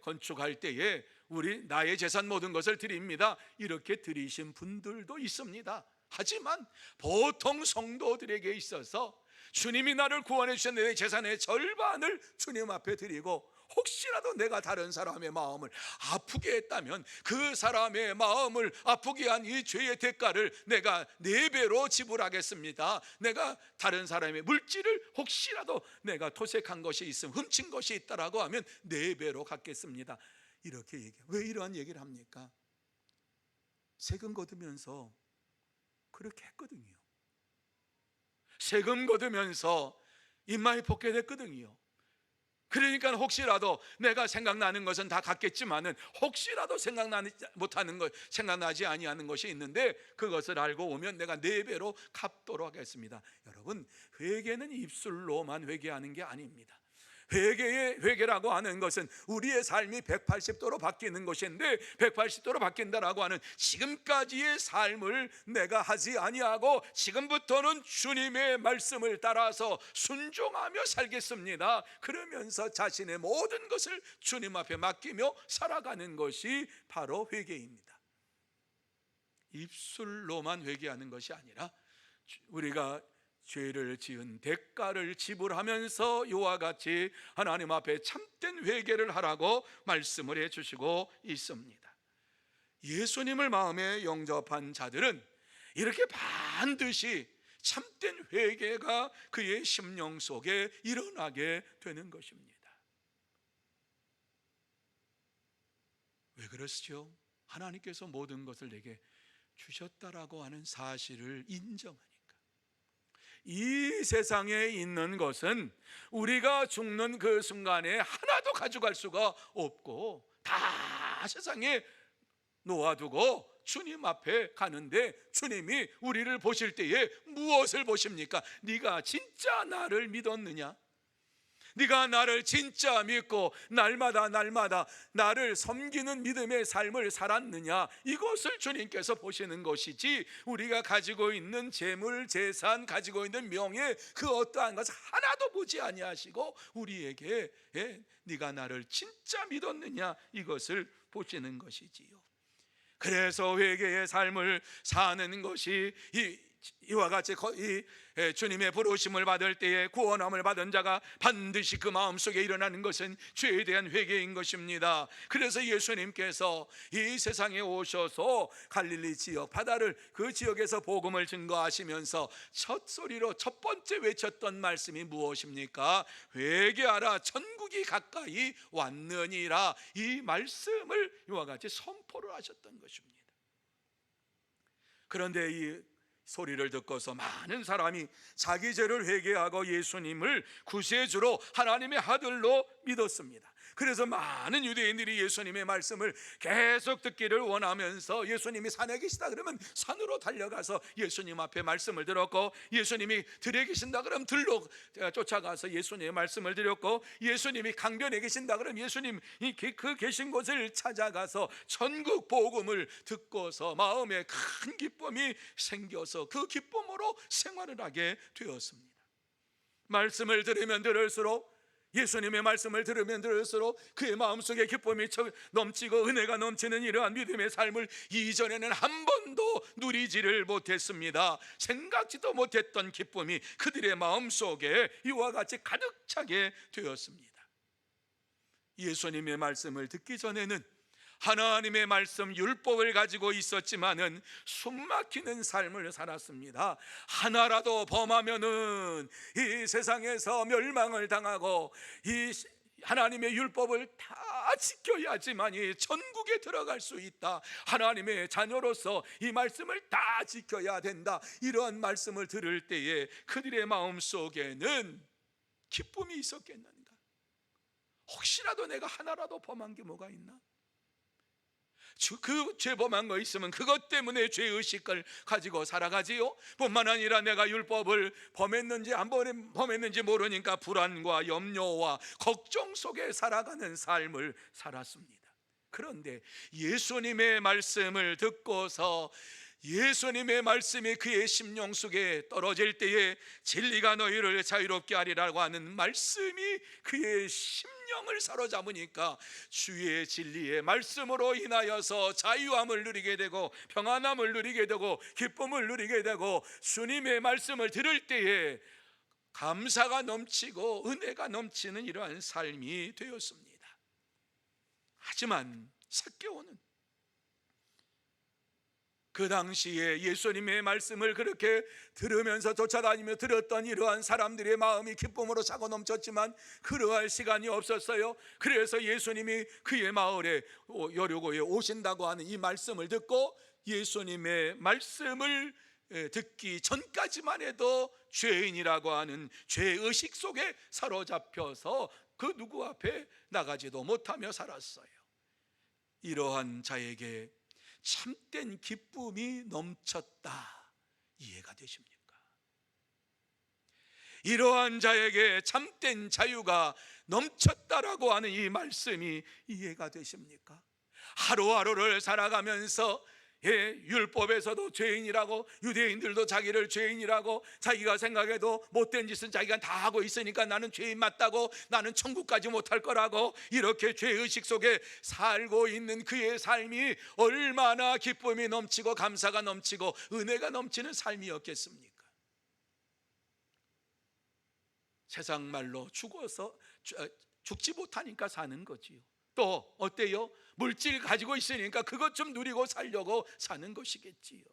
건축할 때에 우리 나의 재산 모든 것을 드립니다, 이렇게 드리신 분들도 있습니다. 하지만 보통 성도들에게 있어서 주님이 나를 구원해 주신 내 재산의 절반을 주님 앞에 드리고, 혹시라도 내가 다른 사람의 마음을 아프게 했다면 그 사람의 마음을 아프게 한 이 죄의 대가를 내가 4배로 지불하겠습니다. 내가 다른 사람의 물질을 혹시라도 내가 토색한 것이 있으면, 훔친 것이 있다라고 하면 4배로 갚겠습니다, 이렇게 얘기해요. 왜 이러한 얘기를 합니까? 세금 거두면서 그렇게 했거든요. 세금 거두면서 입마에 복귀했거든요. 그러니까 혹시라도 내가 생각나는 것은 다 갚겠지만은 혹시라도 생각나지 아니하는 것이 있는데 그것을 알고 오면 내가 4배로 갚도록 하겠습니다. 여러분, 회개는 입술로만 회개하는 게 아닙니다. 회개라고 하는 것은 우리의 삶이 180도로 바뀌는 것인데, 180도로 바뀐다라고 하는 지금까지의 삶을 내가 하지 아니하고 지금부터는 주님의 말씀을 따라서 순종하며 살겠습니다, 그러면서 자신의 모든 것을 주님 앞에 맡기며 살아가는 것이 바로 회개입니다. 입술로만 회개하는 것이 아니라 우리가 죄를 지은 대가를 지불하면서 이와 같이 하나님 앞에 참된 회개를 하라고 말씀을 해주시고 있습니다. 예수님을 마음에 영접한 자들은 이렇게 반드시 참된 회개가 그의 심령 속에 일어나게 되는 것입니다. 왜 그러시죠? 하나님께서 모든 것을 내게 주셨다라고 하는 사실을 인정하니까. 이 세상에 있는 것은 우리가 죽는 그 순간에 하나도 가져갈 수가 없고 다 세상에 놓아두고 주님 앞에 가는데, 주님이 우리를 보실 때에 무엇을 보십니까? 네가 진짜 나를 믿었느냐? 네가 나를 진짜 믿고 날마다 나를 섬기는 믿음의 삶을 살았느냐? 이것을 주님께서 보시는 것이지, 우리가 가지고 있는 재물, 재산, 가지고 있는 명예, 그 어떠한 것을 하나도 보지 아니하시고 우리에게 네가 나를 진짜 믿었느냐, 이것을 보시는 것이지요. 그래서 회개의 삶을 사는 것이 이와 같이 주님의 부르심을 받을 때에 구원함을 받은 자가 반드시 그 마음속에 일어나는 것은 죄에 대한 회개인 것입니다. 그래서 예수님께서 이 세상에 오셔서 갈릴리 지역, 바다를 그 지역에서 복음을 증거하시면서 첫 소리로 첫 번째 외쳤던 말씀이 무엇입니까? 회개하라, 천국이 가까이 왔느니라. 이 말씀을 이와 같이 선포를 하셨던 것입니다. 그런데 이 소리를 듣고서 많은 사람이 자기 죄를 회개하고 예수님을 구세주로, 하나님의 아들로 믿었습니다. 그래서 많은 유대인들이 예수님의 말씀을 계속 듣기를 원하면서 예수님이 산에 계시다 그러면 산으로 달려가서 예수님 앞에 말씀을 들었고, 예수님이 들에 계신다 그러면 들로 쫓아가서 예수님의 말씀을 드렸고, 예수님이 강변에 계신다 그러면 예수님 그 계신 곳을 찾아가서 천국 복음을 듣고서 마음에 큰 기쁨이 생겨서 그 기쁨으로 생활을 하게 되었습니다. 말씀을 들으면 들을수록, 예수님의 말씀을 들으면 들을수록 그의 마음속에 기쁨이 넘치고 은혜가 넘치는 이러한 믿음의 삶을 이전에는 한 번도 누리지를 못했습니다. 생각지도 못했던 기쁨이 그들의 마음속에 이와 같이 가득 차게 되었습니다. 예수님의 말씀을 듣기 전에는 하나님의 말씀 율법을 가지고 있었지만은 숨막히는 삶을 살았습니다. 하나라도 범하면은 이 세상에서 멸망을 당하고 이 하나님의 율법을 다 지켜야지만이 천국에 들어갈 수 있다. 하나님의 자녀로서 이 말씀을 다 지켜야 된다. 이러한 말씀을 들을 때에 그들의 마음속에는 기쁨이 있었겠는가? 혹시라도 내가 하나라도 범한 게 뭐가 있나? 그 죄 범한 거 있으면 그것 때문에 죄의식을 가지고 살아가지요. 뿐만 아니라 내가 율법을 범했는지 안 범했는지 모르니까 불안과 염려와 걱정 속에 살아가는 삶을 살았습니다. 그런데 예수님의 말씀을 듣고서 예수님의 말씀이 그의 심령 속에 떨어질 때에 진리가 너희를 자유롭게 하리라고 하는 말씀이 그의 심령을 사로잡으니까 주의 진리의 말씀으로 인하여서 자유함을 누리게 되고 평안함을 누리게 되고 기쁨을 누리게 되고, 주님의 말씀을 들을 때에 감사가 넘치고 은혜가 넘치는 이러한 삶이 되었습니다. 하지만 삭개오는 그 당시에 예수님의 말씀을 그렇게 들으면서 쫓아다니며 들었던 이러한 사람들의 마음이 기쁨으로 차고 넘쳤지만 그러할 시간이 없었어요. 그래서 예수님이 그의 마을에 여리고에 오신다고 하는 이 말씀을 듣고 예수님의 말씀을 듣기 전까지만 해도 죄인이라고 하는 죄의식 속에 사로잡혀서 그 누구 앞에 나가지도 못하며 살았어요. 이러한 자에게 참된 기쁨이 넘쳤다, 이해가 되십니까? 이러한 자에게 참된 자유가 넘쳤다라고 하는 이 말씀이 이해가 되십니까? 하루하루를 살아가면서 율법에서도 죄인이라고, 유대인들도 자기를 죄인이라고, 자기가 생각해도 못된 짓은 자기가 다 하고 있으니까 나는 죄인 맞다고, 나는 천국까지 못할 거라고, 이렇게 죄의식 속에 살고 있는 그의 삶이 얼마나 기쁨이 넘치고 감사가 넘치고 은혜가 넘치는 삶이었겠습니까? 세상 말로 죽지 못하니까 사는 거지요. 또 어때요? 물질 가지고 있으니까 그것 좀 누리고 살려고 사는 것이겠지요.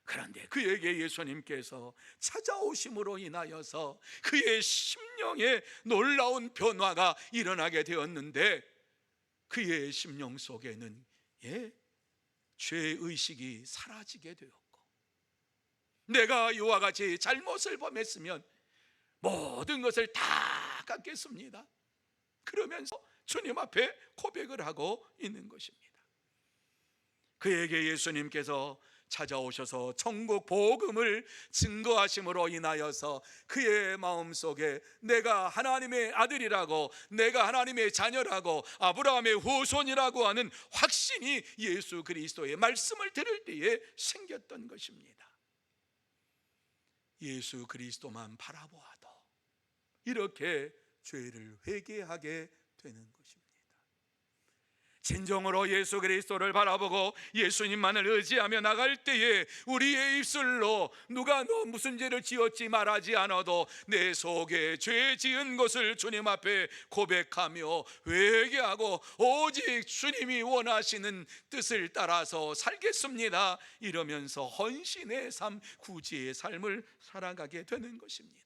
그런데 그에게 예수님께서 찾아오심으로 인하여서 그의 심령에 놀라운 변화가 일어나게 되었는데, 그의 심령 속에는 죄의식이 사라지게 되었고, 내가 이와 같이 잘못을 범했으면 모든 것을 다 갚겠습니다, 그러면서 주님 앞에 고백을 하고 있는 것입니다. 그에게 예수님께서 찾아오셔서 천국 복음을 증거하심으로 인하여서 그의 마음속에 내가 하나님의 아들이라고, 내가 하나님의 자녀라고, 아브라함의 후손이라고 하는 확신이 예수 그리스도의 말씀을 들을 때에 생겼던 것입니다. 예수 그리스도만 바라보아도 이렇게 죄를 회개하게 되는 것입니다. 진정으로 예수 그리스도를 바라보고 예수님만을 의지하며 나갈 때에 우리의 입술로 누가 너 무슨 죄를 지었지 말하지 않아도 내 속에 죄 지은 것을 주님 앞에 고백하며 회개하고 오직 주님이 원하시는 뜻을 따라서 살겠습니다, 이러면서 헌신의 삶, 구제의 삶을 살아가게 되는 것입니다.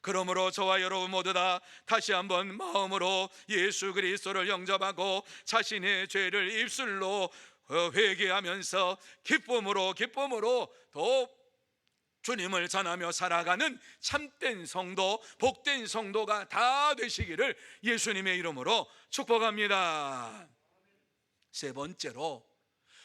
그러므로 저와 여러분 모두 다 다시 한번 마음으로 예수 그리스도를 영접하고 자신의 죄를 입술로 회개하면서 기쁨으로 더 주님을 전하며 살아가는 참된 성도, 복된 성도가 다 되시기를 예수님의 이름으로 축복합니다. 세 번째로,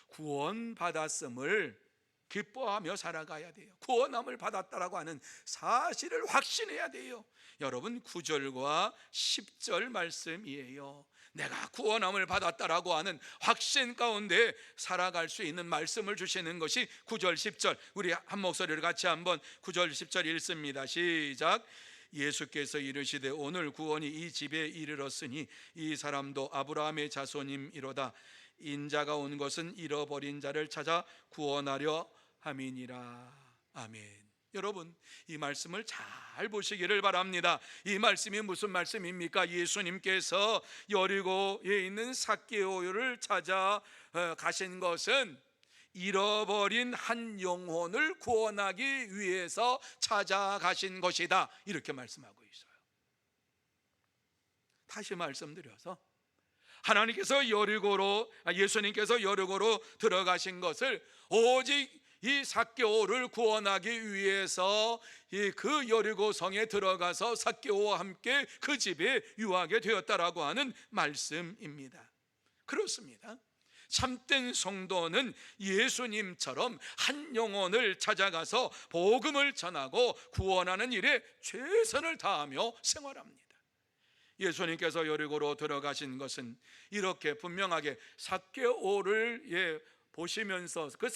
구원받았음을 기뻐하며 살아가야 돼요. 구원함을 받았다라고 하는 사실을 확신해야 돼요. 여러분, 9절과 10절 말씀이에요. 내가 구원함을 받았다라고 하는 확신 가운데 살아갈 수 있는 말씀을 주시는 것이 9절 10절. 우리 한 목소리를 같이 한번 9절 10절 읽습니다. 시작. 예수께서 이르시되 오늘 구원이 이 집에 이르렀으니 이 사람도 아브라함의 자손임이로다. 인자가 온 것은 잃어버린 자를 찾아 구원하려 함이니라. 아멘. 여러분, 이 말씀을 잘 보시기를 바랍니다. 이 말씀이 무슨 말씀입니까? 예수님께서 여리고에 있는 삭개오를 찾아 가신 것은 잃어버린 한 영혼을 구원하기 위해서 찾아가신 것이다, 이렇게 말씀하고 있어요. 다시 말씀드려서, 예수님께서 여리고로 들어가신 것을 오직 이 삭개오를 구원하기 위해서 그 여리고 성에 들어가서 삭개오와 함께 그 집에 유하게 되었다라고 하는 말씀입니다. 그렇습니다. 참된 성도는 예수님처럼 한 영혼을 찾아가서 복음을 전하고 구원하는 일에 최선을 다하며 생활합니다. 예수님께서 여리고로 들어가신 것은 이렇게 분명하게 삭개오를 보시면서 그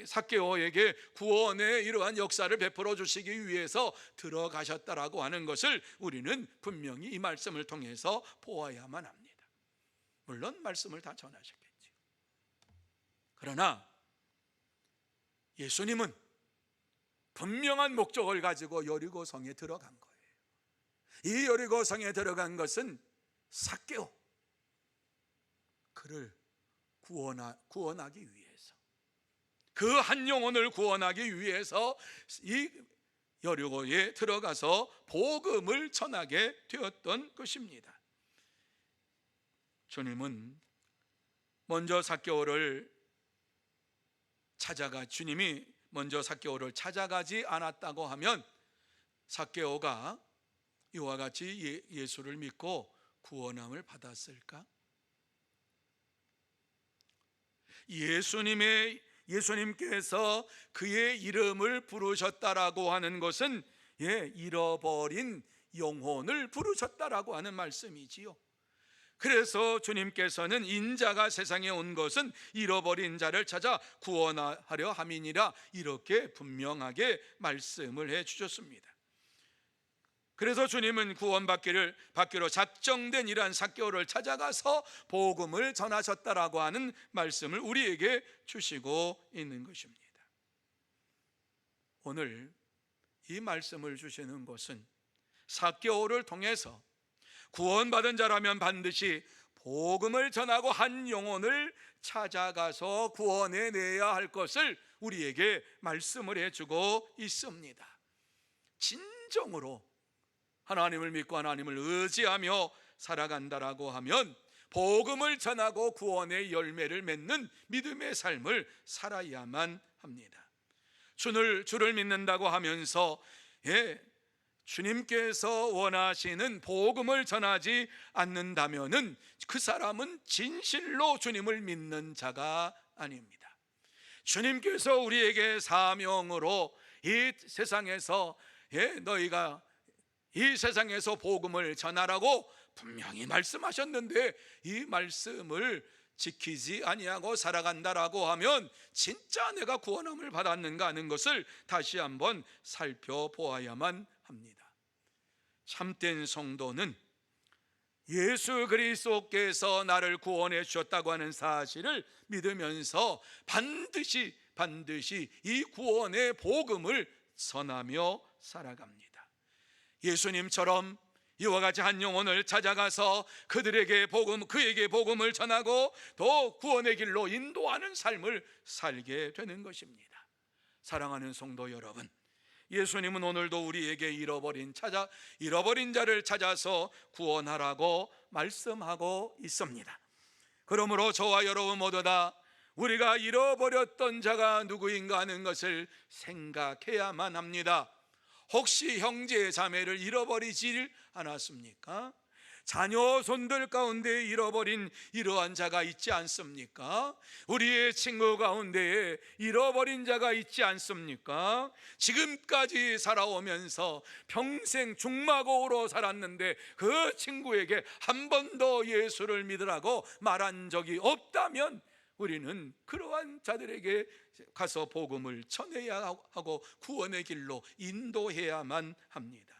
삭개오에게 구원의 이러한 역사를 베풀어 주시기 위해서 들어가셨다라고 하는 것을 우리는 분명히 이 말씀을 통해서 보아야만 합니다. 물론 말씀을 다 전하셨겠죠. 그러나 예수님은 분명한 목적을 가지고 여리고 성에 들어간 거예요. 이 여리고 성에 들어간 것은 삭개오, 그를 구원하기 위해서, 그 한 영혼을 구원하기 위해서 이 여리고에 들어가서 복음을 전하게 되었던 것입니다. 주님은 먼저 주님이 먼저 삭개오를 찾아가지 않았다고 하면 삭개오가 이와 같이 예수를 믿고 구원함을 받았을까? 예수님께서 그의 이름을 부르셨다라고 하는 것은 잃어버린 영혼을 부르셨다라고 하는 말씀이지요. 그래서 주님께서는 인자가 세상에 온 것은 잃어버린 자를 찾아 구원하려 함이니라, 이렇게 분명하게 말씀을 해 주셨습니다. 그래서 주님은 구원받기로 작정된 이러한 삭개오를 찾아가서 복음을 전하셨다라고 하는 말씀을 우리에게 주시고 있는 것입니다. 오늘 이 말씀을 주시는 것은 삭개오를 통해서 구원받은 자라면 반드시 복음을 전하고 한 영혼을 찾아가서 구원해내야 할 것을 우리에게 말씀을 해주고 있습니다. 진정으로 하나님을 믿고 하나님을 의지하며 살아간다라고 하면 복음을 전하고 구원의 열매를 맺는 믿음의 삶을 살아야만 합니다. 주를 믿는다고 하면서 주님께서 원하시는 복음을 전하지 않는다면은 그 사람은 진실로 주님을 믿는 자가 아닙니다. 주님께서 우리에게 사명으로 이 세상에서 너희가 이 세상에서 복음을 전하라고 분명히 말씀하셨는데 이 말씀을 지키지 아니하고 살아간다라고 하면 진짜 내가 구원함을 받았는가 하는 것을 다시 한번 살펴보아야만 합니다. 참된 성도는 예수 그리스도께서 나를 구원해 주셨다고 하는 사실을 믿으면서 반드시 이 구원의 복음을 전하며 살아갑니다. 예수님처럼 이와 같이 한 영혼을 찾아가서 그에게 복음을 전하고 또 구원의 길로 인도하는 삶을 살게 되는 것입니다. 사랑하는 성도 여러분, 예수님은 오늘도 우리에게 잃어버린 자를 찾아서 구원하라고 말씀하고 있습니다. 그러므로 저와 여러분 모두 다 우리가 잃어버렸던 자가 누구인가 하는 것을 생각해야만 합니다. 혹시 형제 자매를 잃어버리질 않았습니까? 자녀 손들 가운데 잃어버린 이러한 자가 있지 않습니까? 우리의 친구 가운데에 잃어버린 자가 있지 않습니까? 지금까지 살아오면서 평생 중마고로 살았는데 그 친구에게 한 번도 예수를 믿으라고 말한 적이 없다면 우리는 그러한 자들에게 가서 복음을 전해야 하고 구원의 길로 인도해야만 합니다.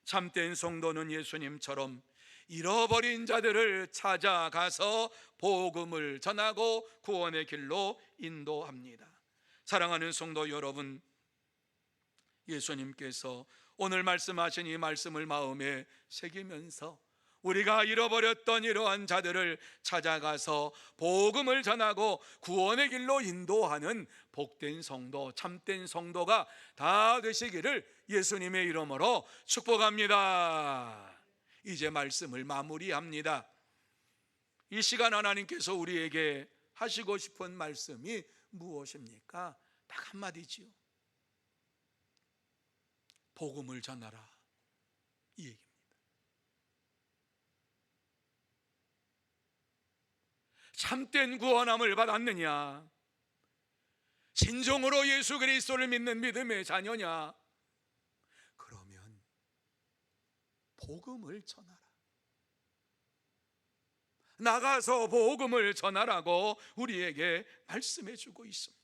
참된 성도는 예수님처럼 잃어버린 자들을 찾아가서 복음을 전하고 구원의 길로 인도합니다. 사랑하는 성도 여러분, 예수님께서 오늘 말씀하신 이 말씀을 마음에 새기면서 우리가 잃어버렸던 이러한 자들을 찾아가서 복음을 전하고 구원의 길로 인도하는 복된 성도, 참된 성도가 다 되시기를 예수님의 이름으로 축복합니다. 이제 말씀을 마무리합니다. 이 시간 하나님께서 우리에게 하시고 싶은 말씀이 무엇입니까? 딱 한마디지요. 복음을 전하라, 이 얘기입니다. 참된 구원함을 받았느냐? 진정으로 예수 그리스도를 믿는 믿음의 자녀냐? 그러면 복음을 전하라. 나가서 복음을 전하라고 우리에게 말씀해 주고 있습니다.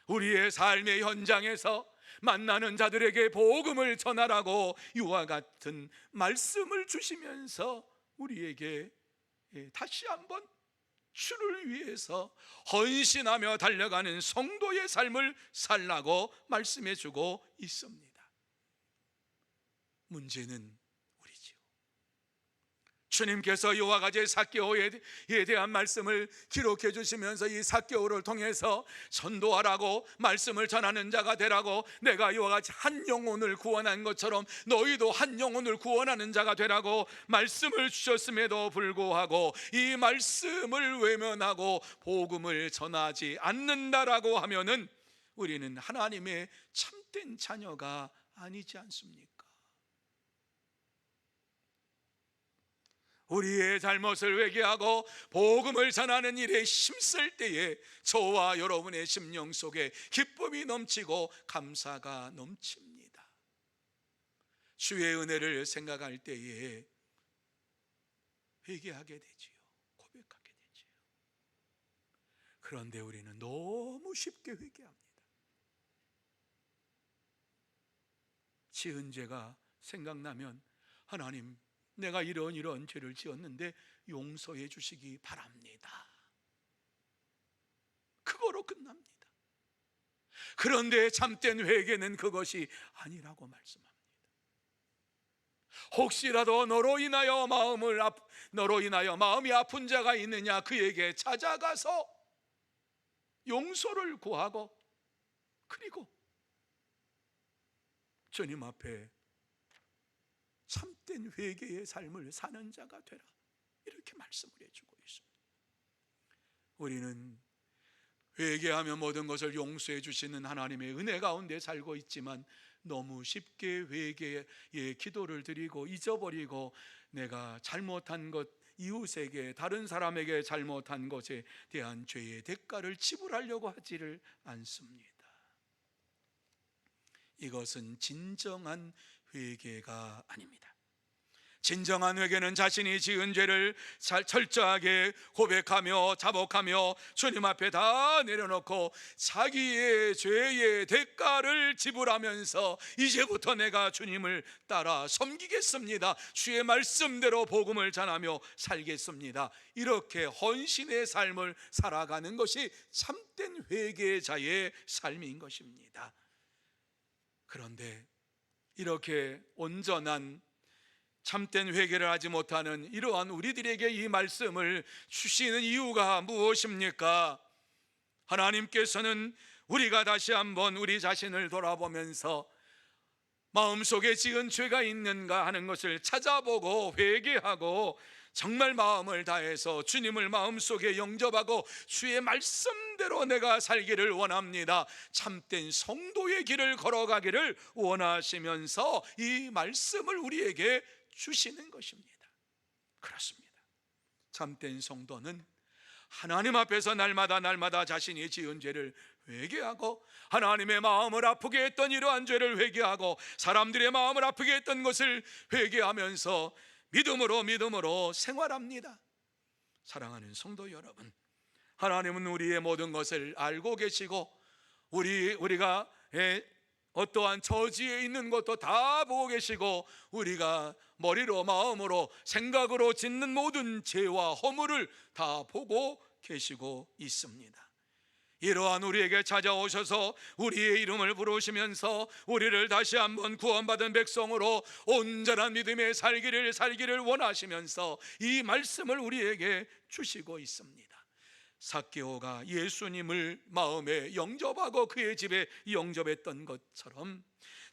우리의 삶의 현장에서 만나는 자들에게 복음을 전하라고 이와 같은 말씀을 주시면서 우리에게 다시 한번 주를 위해서 헌신하며 달려가는 성도의 삶을 살라고 말씀해 주고 있습니다. 문제는 우리지요. 주님께서 이와 같이 삭개오에 대한 말씀을 기록해 주시면서 이 삭개오를 통해서 전도하라고 말씀을 전하는 자가 되라고, 내가 이와 같이 한 영혼을 구원한 것처럼 너희도 한 영혼을 구원하는 자가 되라고 말씀을 주셨음에도 불구하고 이 말씀을 외면하고 복음을 전하지 않는다라고 하면은 우리는 하나님의 참된 자녀가 아니지 않습니까? 우리의 잘못을 회개하고 복음을 전하는 일에 힘쓸 때에 저와 여러분의 심령 속에 기쁨이 넘치고 감사가 넘칩니다. 주의 은혜를 생각할 때에 회개하게 되지요. 고백하게 되지요. 그런데 우리는 너무 쉽게 회개합니다. 지은 죄가 생각나면 하나님, 내가 이런 죄를 지었는데 용서해 주시기 바랍니다. 그거로 끝납니다. 그런데 참된 회개는 그것이 아니라고 말씀합니다. 혹시라도 너로 인하여 마음이 아픈 자가 있느냐, 그에게 찾아가서 용서를 구하고, 그리고 주님 앞에 참된 회개의 삶을 사는 자가 되라, 이렇게 말씀을 해주고 있습니다. 우리는 회개하며 모든 것을 용서해 주시는 하나님의 은혜 가운데 살고 있지만 너무 쉽게 회개의 기도를 드리고 잊어버리고 내가 잘못한 것, 이웃에게, 다른 사람에게 잘못한 것에 대한 죄의 대가를 지불하려고 하지를 않습니다. 이것은 진정한 회개가 아닙니다. 진정한 회개는 자신이 지은 죄를 철저하게 고백하며 자복하며 주님 앞에 다 내려놓고 자기의 죄의 대가를 지불하면서 이제부터 내가 주님을 따라 섬기겠습니다, 주의 말씀대로 복음을 전하며 살겠습니다, 이렇게 헌신의 삶을 살아가는 것이 참된 회개자의 삶인 것입니다. 그런데 이렇게 온전한 참된 회개를 하지 못하는 이러한 우리들에게 이 말씀을 주시는 이유가 무엇입니까? 하나님께서는 우리가 다시 한번 우리 자신을 돌아보면서 마음속에 지은 죄가 있는가 하는 것을 찾아보고 회개하고 정말 마음을 다해서 주님을 마음속에 영접하고 주의 말씀대로 내가 살기를 원합니다, 참된 성도의 길을 걸어가기를 원하시면서 이 말씀을 우리에게 주시는 것입니다. 그렇습니다. 참된 성도는 하나님 앞에서 날마다 자신이 지은 죄를 회개하고 하나님의 마음을 아프게 했던 이러한 죄를 회개하고 사람들의 마음을 아프게 했던 것을 회개하면서 믿음으로 생활합니다. 사랑하는 성도 여러분, 하나님은 우리의 모든 것을 알고 계시고 우리가 어떠한 저지에 있는 것도 다 보고 계시고 우리가 머리로 마음으로 생각으로 짓는 모든 죄와 허물을 다 보고 계시고 있습니다. 이러한 우리에게 찾아오셔서 우리의 이름을 부르시면서 우리를 다시 한번 구원받은 백성으로 온전한 믿음의 살기를 원하시면서 이 말씀을 우리에게 주시고 있습니다. 삭개오가 예수님을 마음에 영접하고 그의 집에 영접했던 것처럼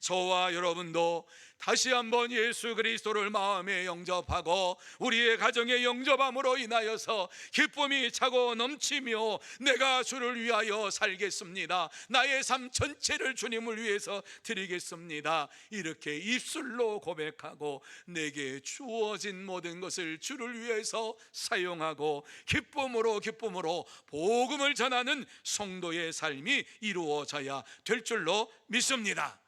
저와 여러분도 다시 한번 예수 그리스도를 마음에 영접하고 우리의 가정에 영접함으로 인하여서 기쁨이 차고 넘치며 내가 주를 위하여 살겠습니다, 나의 삶 전체를 주님을 위해서 드리겠습니다, 이렇게 입술로 고백하고 내게 주어진 모든 것을 주를 위해서 사용하고 기쁨으로 복음을 전하는 성도의 삶이 이루어져야 될 줄로 믿습니다.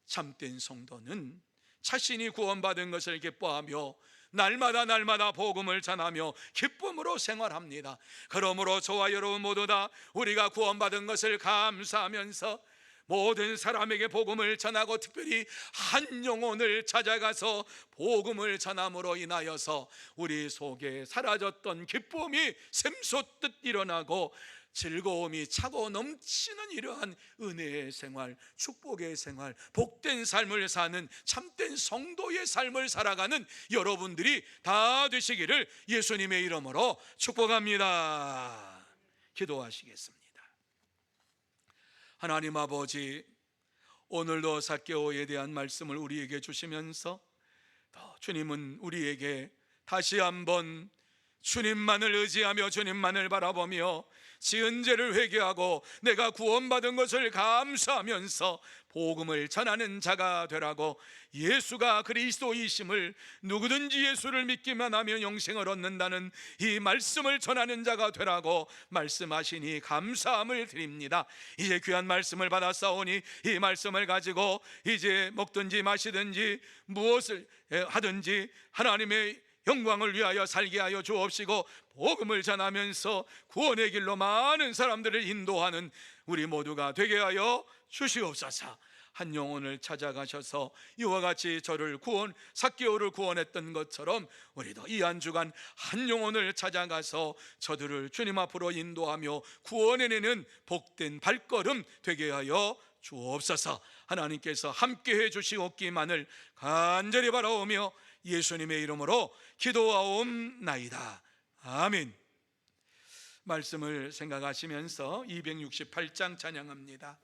참된 성도는 자신이 구원받은 것을 기뻐하며 날마다 복음을 전하며 기쁨으로 생활합니다. 그러므로 저와 여러분 모두 다 우리가 구원받은 것을 감사하면서 모든 사람에게 복음을 전하고 특별히 한 영혼을 찾아가서 복음을 전함으로 인하여서 우리 속에 사라졌던 기쁨이 샘솟듯 일어나고 즐거움이 차고 넘치는 이러한 은혜의 생활, 축복의 생활, 복된 삶을 사는 참된 성도의 삶을 살아가는 여러분들이 다 되시기를 예수님의 이름으로 축복합니다. 기도하시겠습니다. 하나님 아버지, 오늘도 삭개오에 대한 말씀을 우리에게 주시면서 주님은 우리에게 다시 한번 주님만을 의지하며 주님만을 바라보며 지은 죄를 회개하고 내가 구원받은 것을 감사하면서 복음을 전하는 자가 되라고, 예수가 그리스도이심을 누구든지 예수를 믿기만 하면 영생을 얻는다는 이 말씀을 전하는 자가 되라고 말씀하시니 감사함을 드립니다. 이제 귀한 말씀을 받았사오니 이 말씀을 가지고 이제 먹든지 마시든지 무엇을 하든지 하나님의 영광을 위하여 살게 하여 주옵시고 복음을 전하면서 구원의 길로 많은 사람들을 인도하는 우리 모두가 되게 하여 주시옵소서. 한 영혼을 찾아가셔서 이와 같이 저를 삭개오를 구원했던 것처럼 우리도 이 한 주간 한 영혼을 찾아가서 저들을 주님 앞으로 인도하며 구원해내는 복된 발걸음 되게 하여 주옵소서. 하나님께서 함께해 주시옵기만을 간절히 바라오며 예수님의 이름으로 기도하옵나이다. 아멘. 말씀을 생각하시면서 268장 찬양합니다.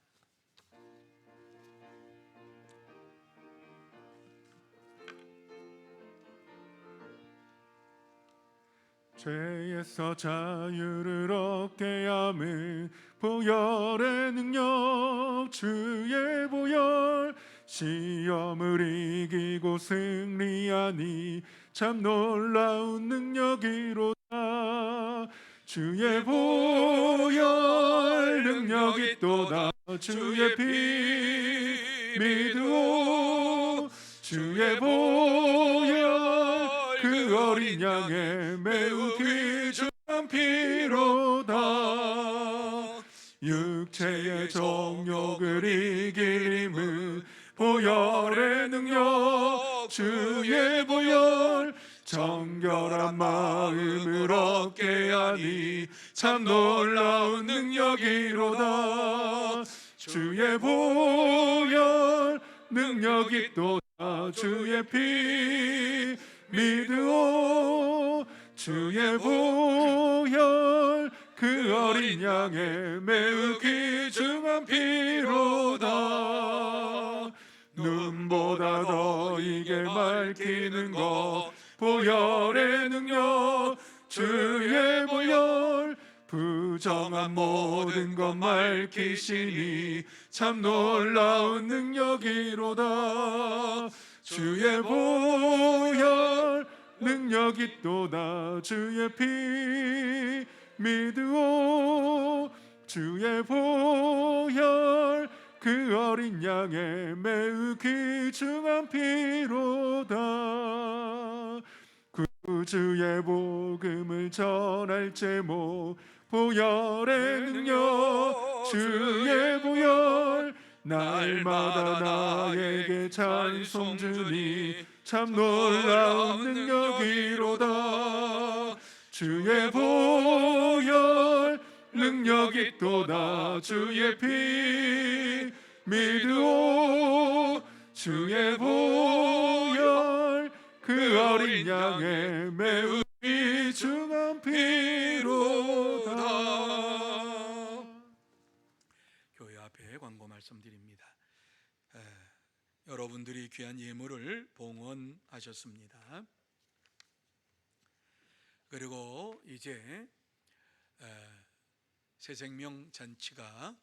죄에서 자유를 얻게 함은 보혈의 능력, 주의 보혈. 시험을 이기고 승리하니 참 놀라운 능력이로다. 주의 보혈 능력이 있도다. 주의 피 믿으오. 주의 보혈 그 어린 양의 매우 귀중한 피로다. 육체의 정욕을 이길 힘은 보혈의 능력, 주의 보혈. 정결한 마음을 얻게 하니 참 놀라운 능력이로다. 주의 보혈 능력이 있도다. 주의 피 믿으오. 주의 보혈 그 어린 양의 매우 귀중한 피로다. 눈보다 더 이게 밝히는 것 보혈의 능력, 주의 보혈. 부정한 모든 것 밝히시니 참 놀라운 능력이로다. 주의 보혈 능력이 있도다. 주의 피 믿으오. 주의 보혈 그 어린 양의 매우 귀중한 피로다. 구주의 복음을 전할 제목 보혈의 능력, 주의 보혈. 날마다 나에게 찬송 주니 참 놀라운 능력이로다. 주의 보혈 능력이 있도다. 주의 피 믿으오. 주의 보혈 그 어린 양의 매우 귀중한 피로다. 교회 앞에 광고 말씀드립니다. 여러분들이 귀한 예물을 봉헌하셨습니다. 그리고 이제 새생명 잔치가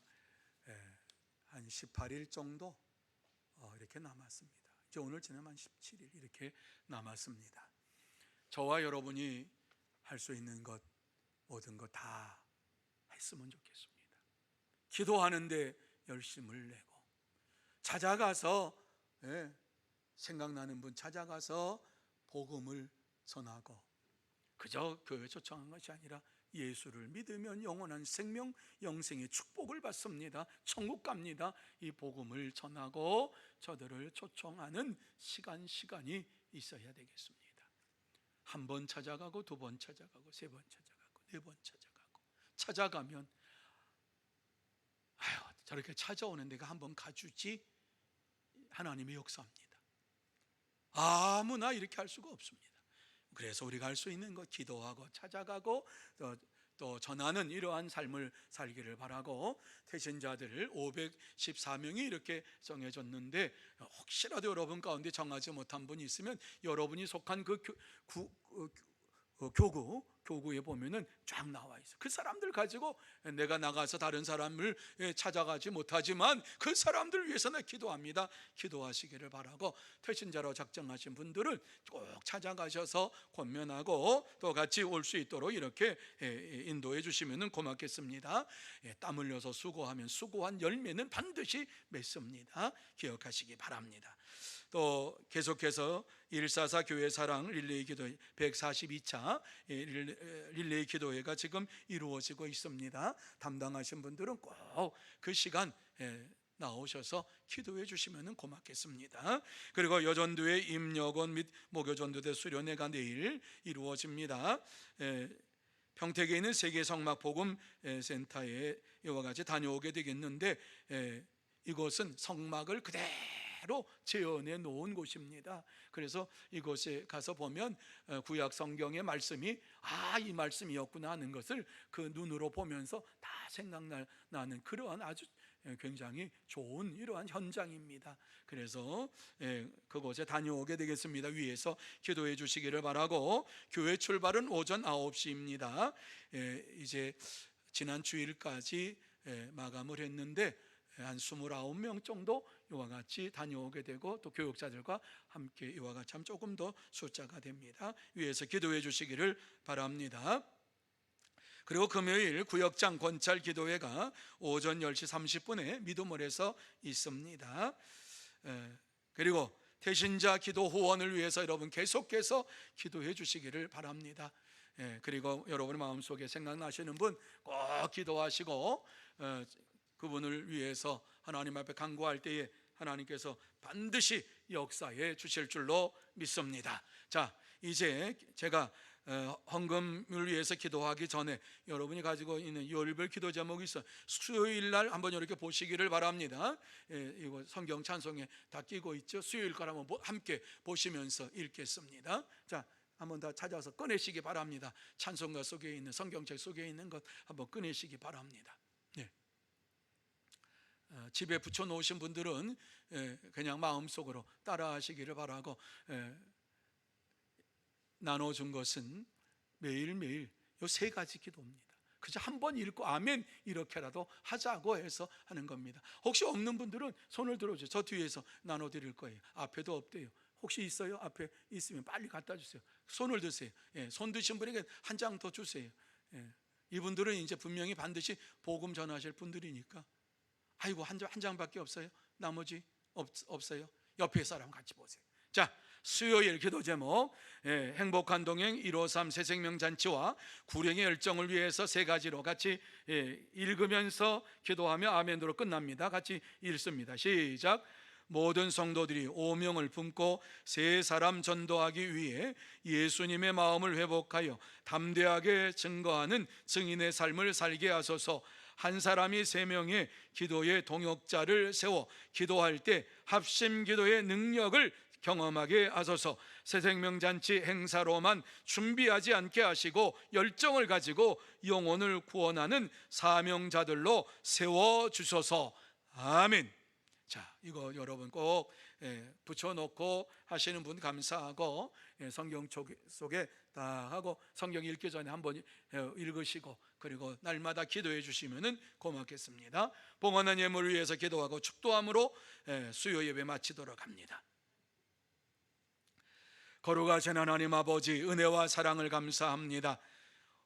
한 18일 정도 이렇게 남았습니다. 이제 오늘 지나면 17일 이렇게 남았습니다. 저와 여러분이 할 수 있는 것 모든 것 다 했으면 좋겠습니다. 기도하는데 열심을 내고 찾아가서 생각나는 분 찾아가서 복음을 전하고 그저 교회 초청한 것이 아니라 예수를 믿으면 영원한 생명, 영생의 축복을 받습니다. 천국 갑니다. 이 복음을 전하고 저들을 초청하는 시간이 있어야 되겠습니다. 한 번 찾아가고 두 번 찾아가고 세 번 찾아가고 네 번 찾아가면 저렇게 찾아오는 데가 한번 가주지 하나님의 역사입니다. 아무나 이렇게 할 수가 없습니다. 그래서 우리가 할 수 있는 것 기도하고 찾아가고 또 전하는 이러한 삶을 살기를 바라고 태신자들을 514명이 이렇게 정해졌는데 혹시라도 여러분 가운데 정하지 못한 분이 있으면 여러분이 속한 그 교구에 보면은 쫙 나와 있어. 그 사람들 가지고 내가 나가서 다른 사람을 찾아가지 못하지만 그 사람들을 위해서 내가 기도합니다. 기도하시기를 바라고 태신자로 작정하신 분들은 꼭 찾아가셔서 권면하고 또 같이 올 수 있도록 이렇게 인도해 주시면 고맙겠습니다. 땀 흘려서 수고하면 수고한 열매는 반드시 맺습니다. 기억하시기 바랍니다. 또 계속해서 144 교회 사랑 릴레이 기도회 142차 릴레이 기도회가 지금 이루어지고 있습니다. 담당하신 분들은 꼭 그 시간 나오셔서 기도해 주시면 고맙겠습니다. 그리고 여전도회 임여건 및 목요전도대 수련회가 내일 이루어집니다. 평택에 있는 세계성막복음센터에 이와 같이 다녀오게 되겠는데, 이곳은 성막을 그대로 재현해 놓은 곳입니다. 그래서 이곳에 가서 보면 구약 성경의 말씀이 이 말씀이었구나 하는 것을 그 눈으로 보면서 다 생각나는 그러한 아주 굉장히 좋은 이러한 현장입니다. 그래서 그곳에 다녀오게 되겠습니다. 위에서 기도해 주시기를 바라고, 교회 출발은 오전 9시입니다. 이제 지난 주일까지 마감을 했는데 한 29명 정도 이와 같이 다녀오게 되고, 또 교육자들과 함께 이와 같이 하면 조금 더 숫자가 됩니다. 위에서 기도해 주시기를 바랍니다. 그리고 금요일 구역장 권찰 기도회가 오전 10시 30분에 미도몰에서 있습니다. 그리고 태신자 기도 후원을 위해서 여러분 계속해서 기도해 주시기를 바랍니다. 그리고 여러분의 마음속에 생각나시는 분 꼭 기도하시고, 그분을 위해서 하나님 앞에 간구할 때에 하나님께서 반드시 역사해 주실 줄로 믿습니다. 자, 이제 제가 헌금을 위해서 기도하기 전에 여러분이 가지고 있는 요일별 기도 제목이 있어 수요일 날 한번 이렇게 보시기를 바랍니다. 이거 성경 찬송에 다 끼고 있죠. 수요일 걸 한번 함께 보시면서 읽겠습니다. 자, 한번 다 찾아서 꺼내시기 바랍니다. 찬송가 속에 있는, 성경책 속에 있는 것 한번 꺼내시기 바랍니다. 집에 붙여놓으신 분들은 그냥 마음속으로 따라하시기를 바라고, 나눠준 것은 매일매일 요 3가지 기도입니다. 그저 한번 읽고 아멘 이렇게라도 하자고 해서 하는 겁니다. 혹시 없는 분들은 손을 들어주세요. 저 뒤에서 나눠드릴 거예요. 앞에도 없대요. 혹시 있어요? 앞에 있으면 빨리 갖다 주세요. 손을 드세요. 손 드신 분에게 한 장 더 주세요. 이분들은 이제 분명히 반드시 복음 전하실 분들이니까. 아이고, 한 장밖에 없어요? 나머지 없어요? 옆에 사람 같이 보세요. 자, 수요일 기도 제목, 행복한 동행 153 새생명잔치와 구령의 열정을 위해서 3가지로 같이 읽으면서 기도하며 아멘으로 끝납니다. 같이 읽습니다. 시작. 모든 성도들이 오명을 품고 세 사람 전도하기 위해 예수님의 마음을 회복하여 담대하게 증거하는 증인의 삶을 살게 하소서. 한 사람이 3명의 기도의 동역자를 세워 기도할 때 합심 기도의 능력을 경험하게 하소서. 새생명잔치 행사로만 준비하지 않게 하시고 열정을 가지고 영혼을 구원하는 사명자들로 세워주소서. 아멘. 자, 이거 여러분 꼭 붙여놓고 하시는 분 감사하고, 성경 속에 다 하고 성경 읽기 전에 한번 읽으시고, 그리고 날마다 기도해 주시면 고맙겠습니다. 봉헌한 예물을 위해서 기도하고 축도함으로 수요 예배 마치도록 합니다. 거룩하신 하나님 아버지, 은혜와 사랑을 감사합니다.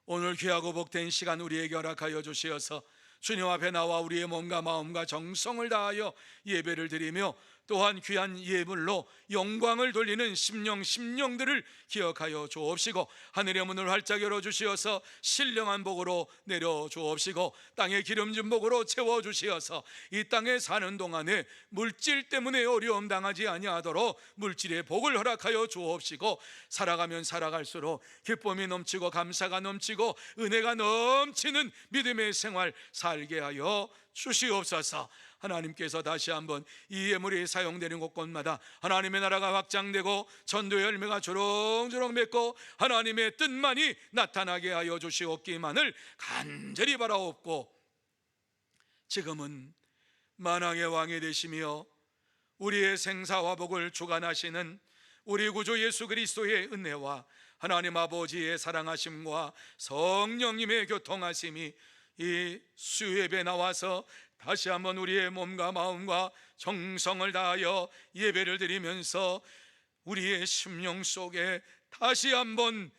오늘 귀하고 복된 시간 우리에게 허락하여 주시어서 주님 앞에 나와 우리의 몸과 마음과 정성을 다하여 예배를 드리며, 또한 귀한 예물로 영광을 돌리는 심령들을 기억하여 주옵시고, 하늘의 문을 활짝 열어주시어서 신령한 복으로 내려주옵시고, 땅의 기름진 복으로 채워주시어서 이 땅에 사는 동안에 물질 때문에 어려움 당하지 아니하도록 물질의 복을 허락하여 주옵시고, 살아가면 살아갈수록 기쁨이 넘치고 감사가 넘치고 은혜가 넘치는 믿음의 생활 살게 하여 주시옵소서. 하나님께서 다시 한번 이 예물이 사용되는 곳곳마다 하나님의 나라가 확장되고 전도의 열매가 조롱조롱 맺고 하나님의 뜻만이 나타나게 하여 주시옵기만을 간절히 바라옵고, 지금은 만왕의 왕이 되시며 우리의 생사와 복을 주관하시는 우리 구주 예수 그리스도의 은혜와 하나님 아버지의 사랑하심과 성령님의 교통하심이 이 수요예배에 나와서 다시 한번 우리의 몸과 마음과 정성을 다하여 예배를 드리면서 우리의 심령 속에 다시 한번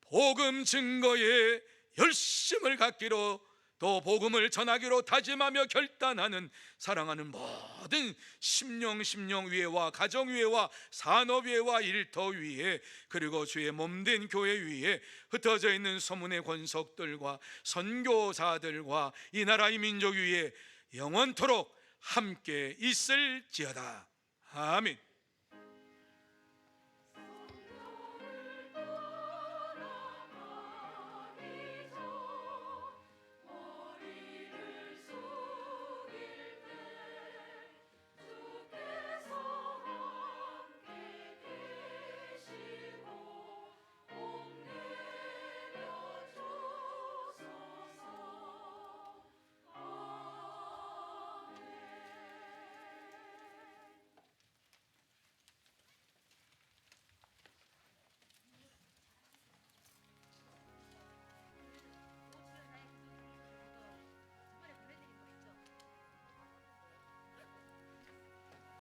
복음 증거에 열심을 갖기로, 또 복음을 전하기로 다짐하며 결단하는 사랑하는 모든 심령 위에와 가정 위에와 산업 위에와 일터 위에, 그리고 주의 몸된 교회 위에 흩어져 있는 소문의 권속들과 선교사들과 이 나라의 민족 위에 영원토록 함께 있을지어다. 아멘.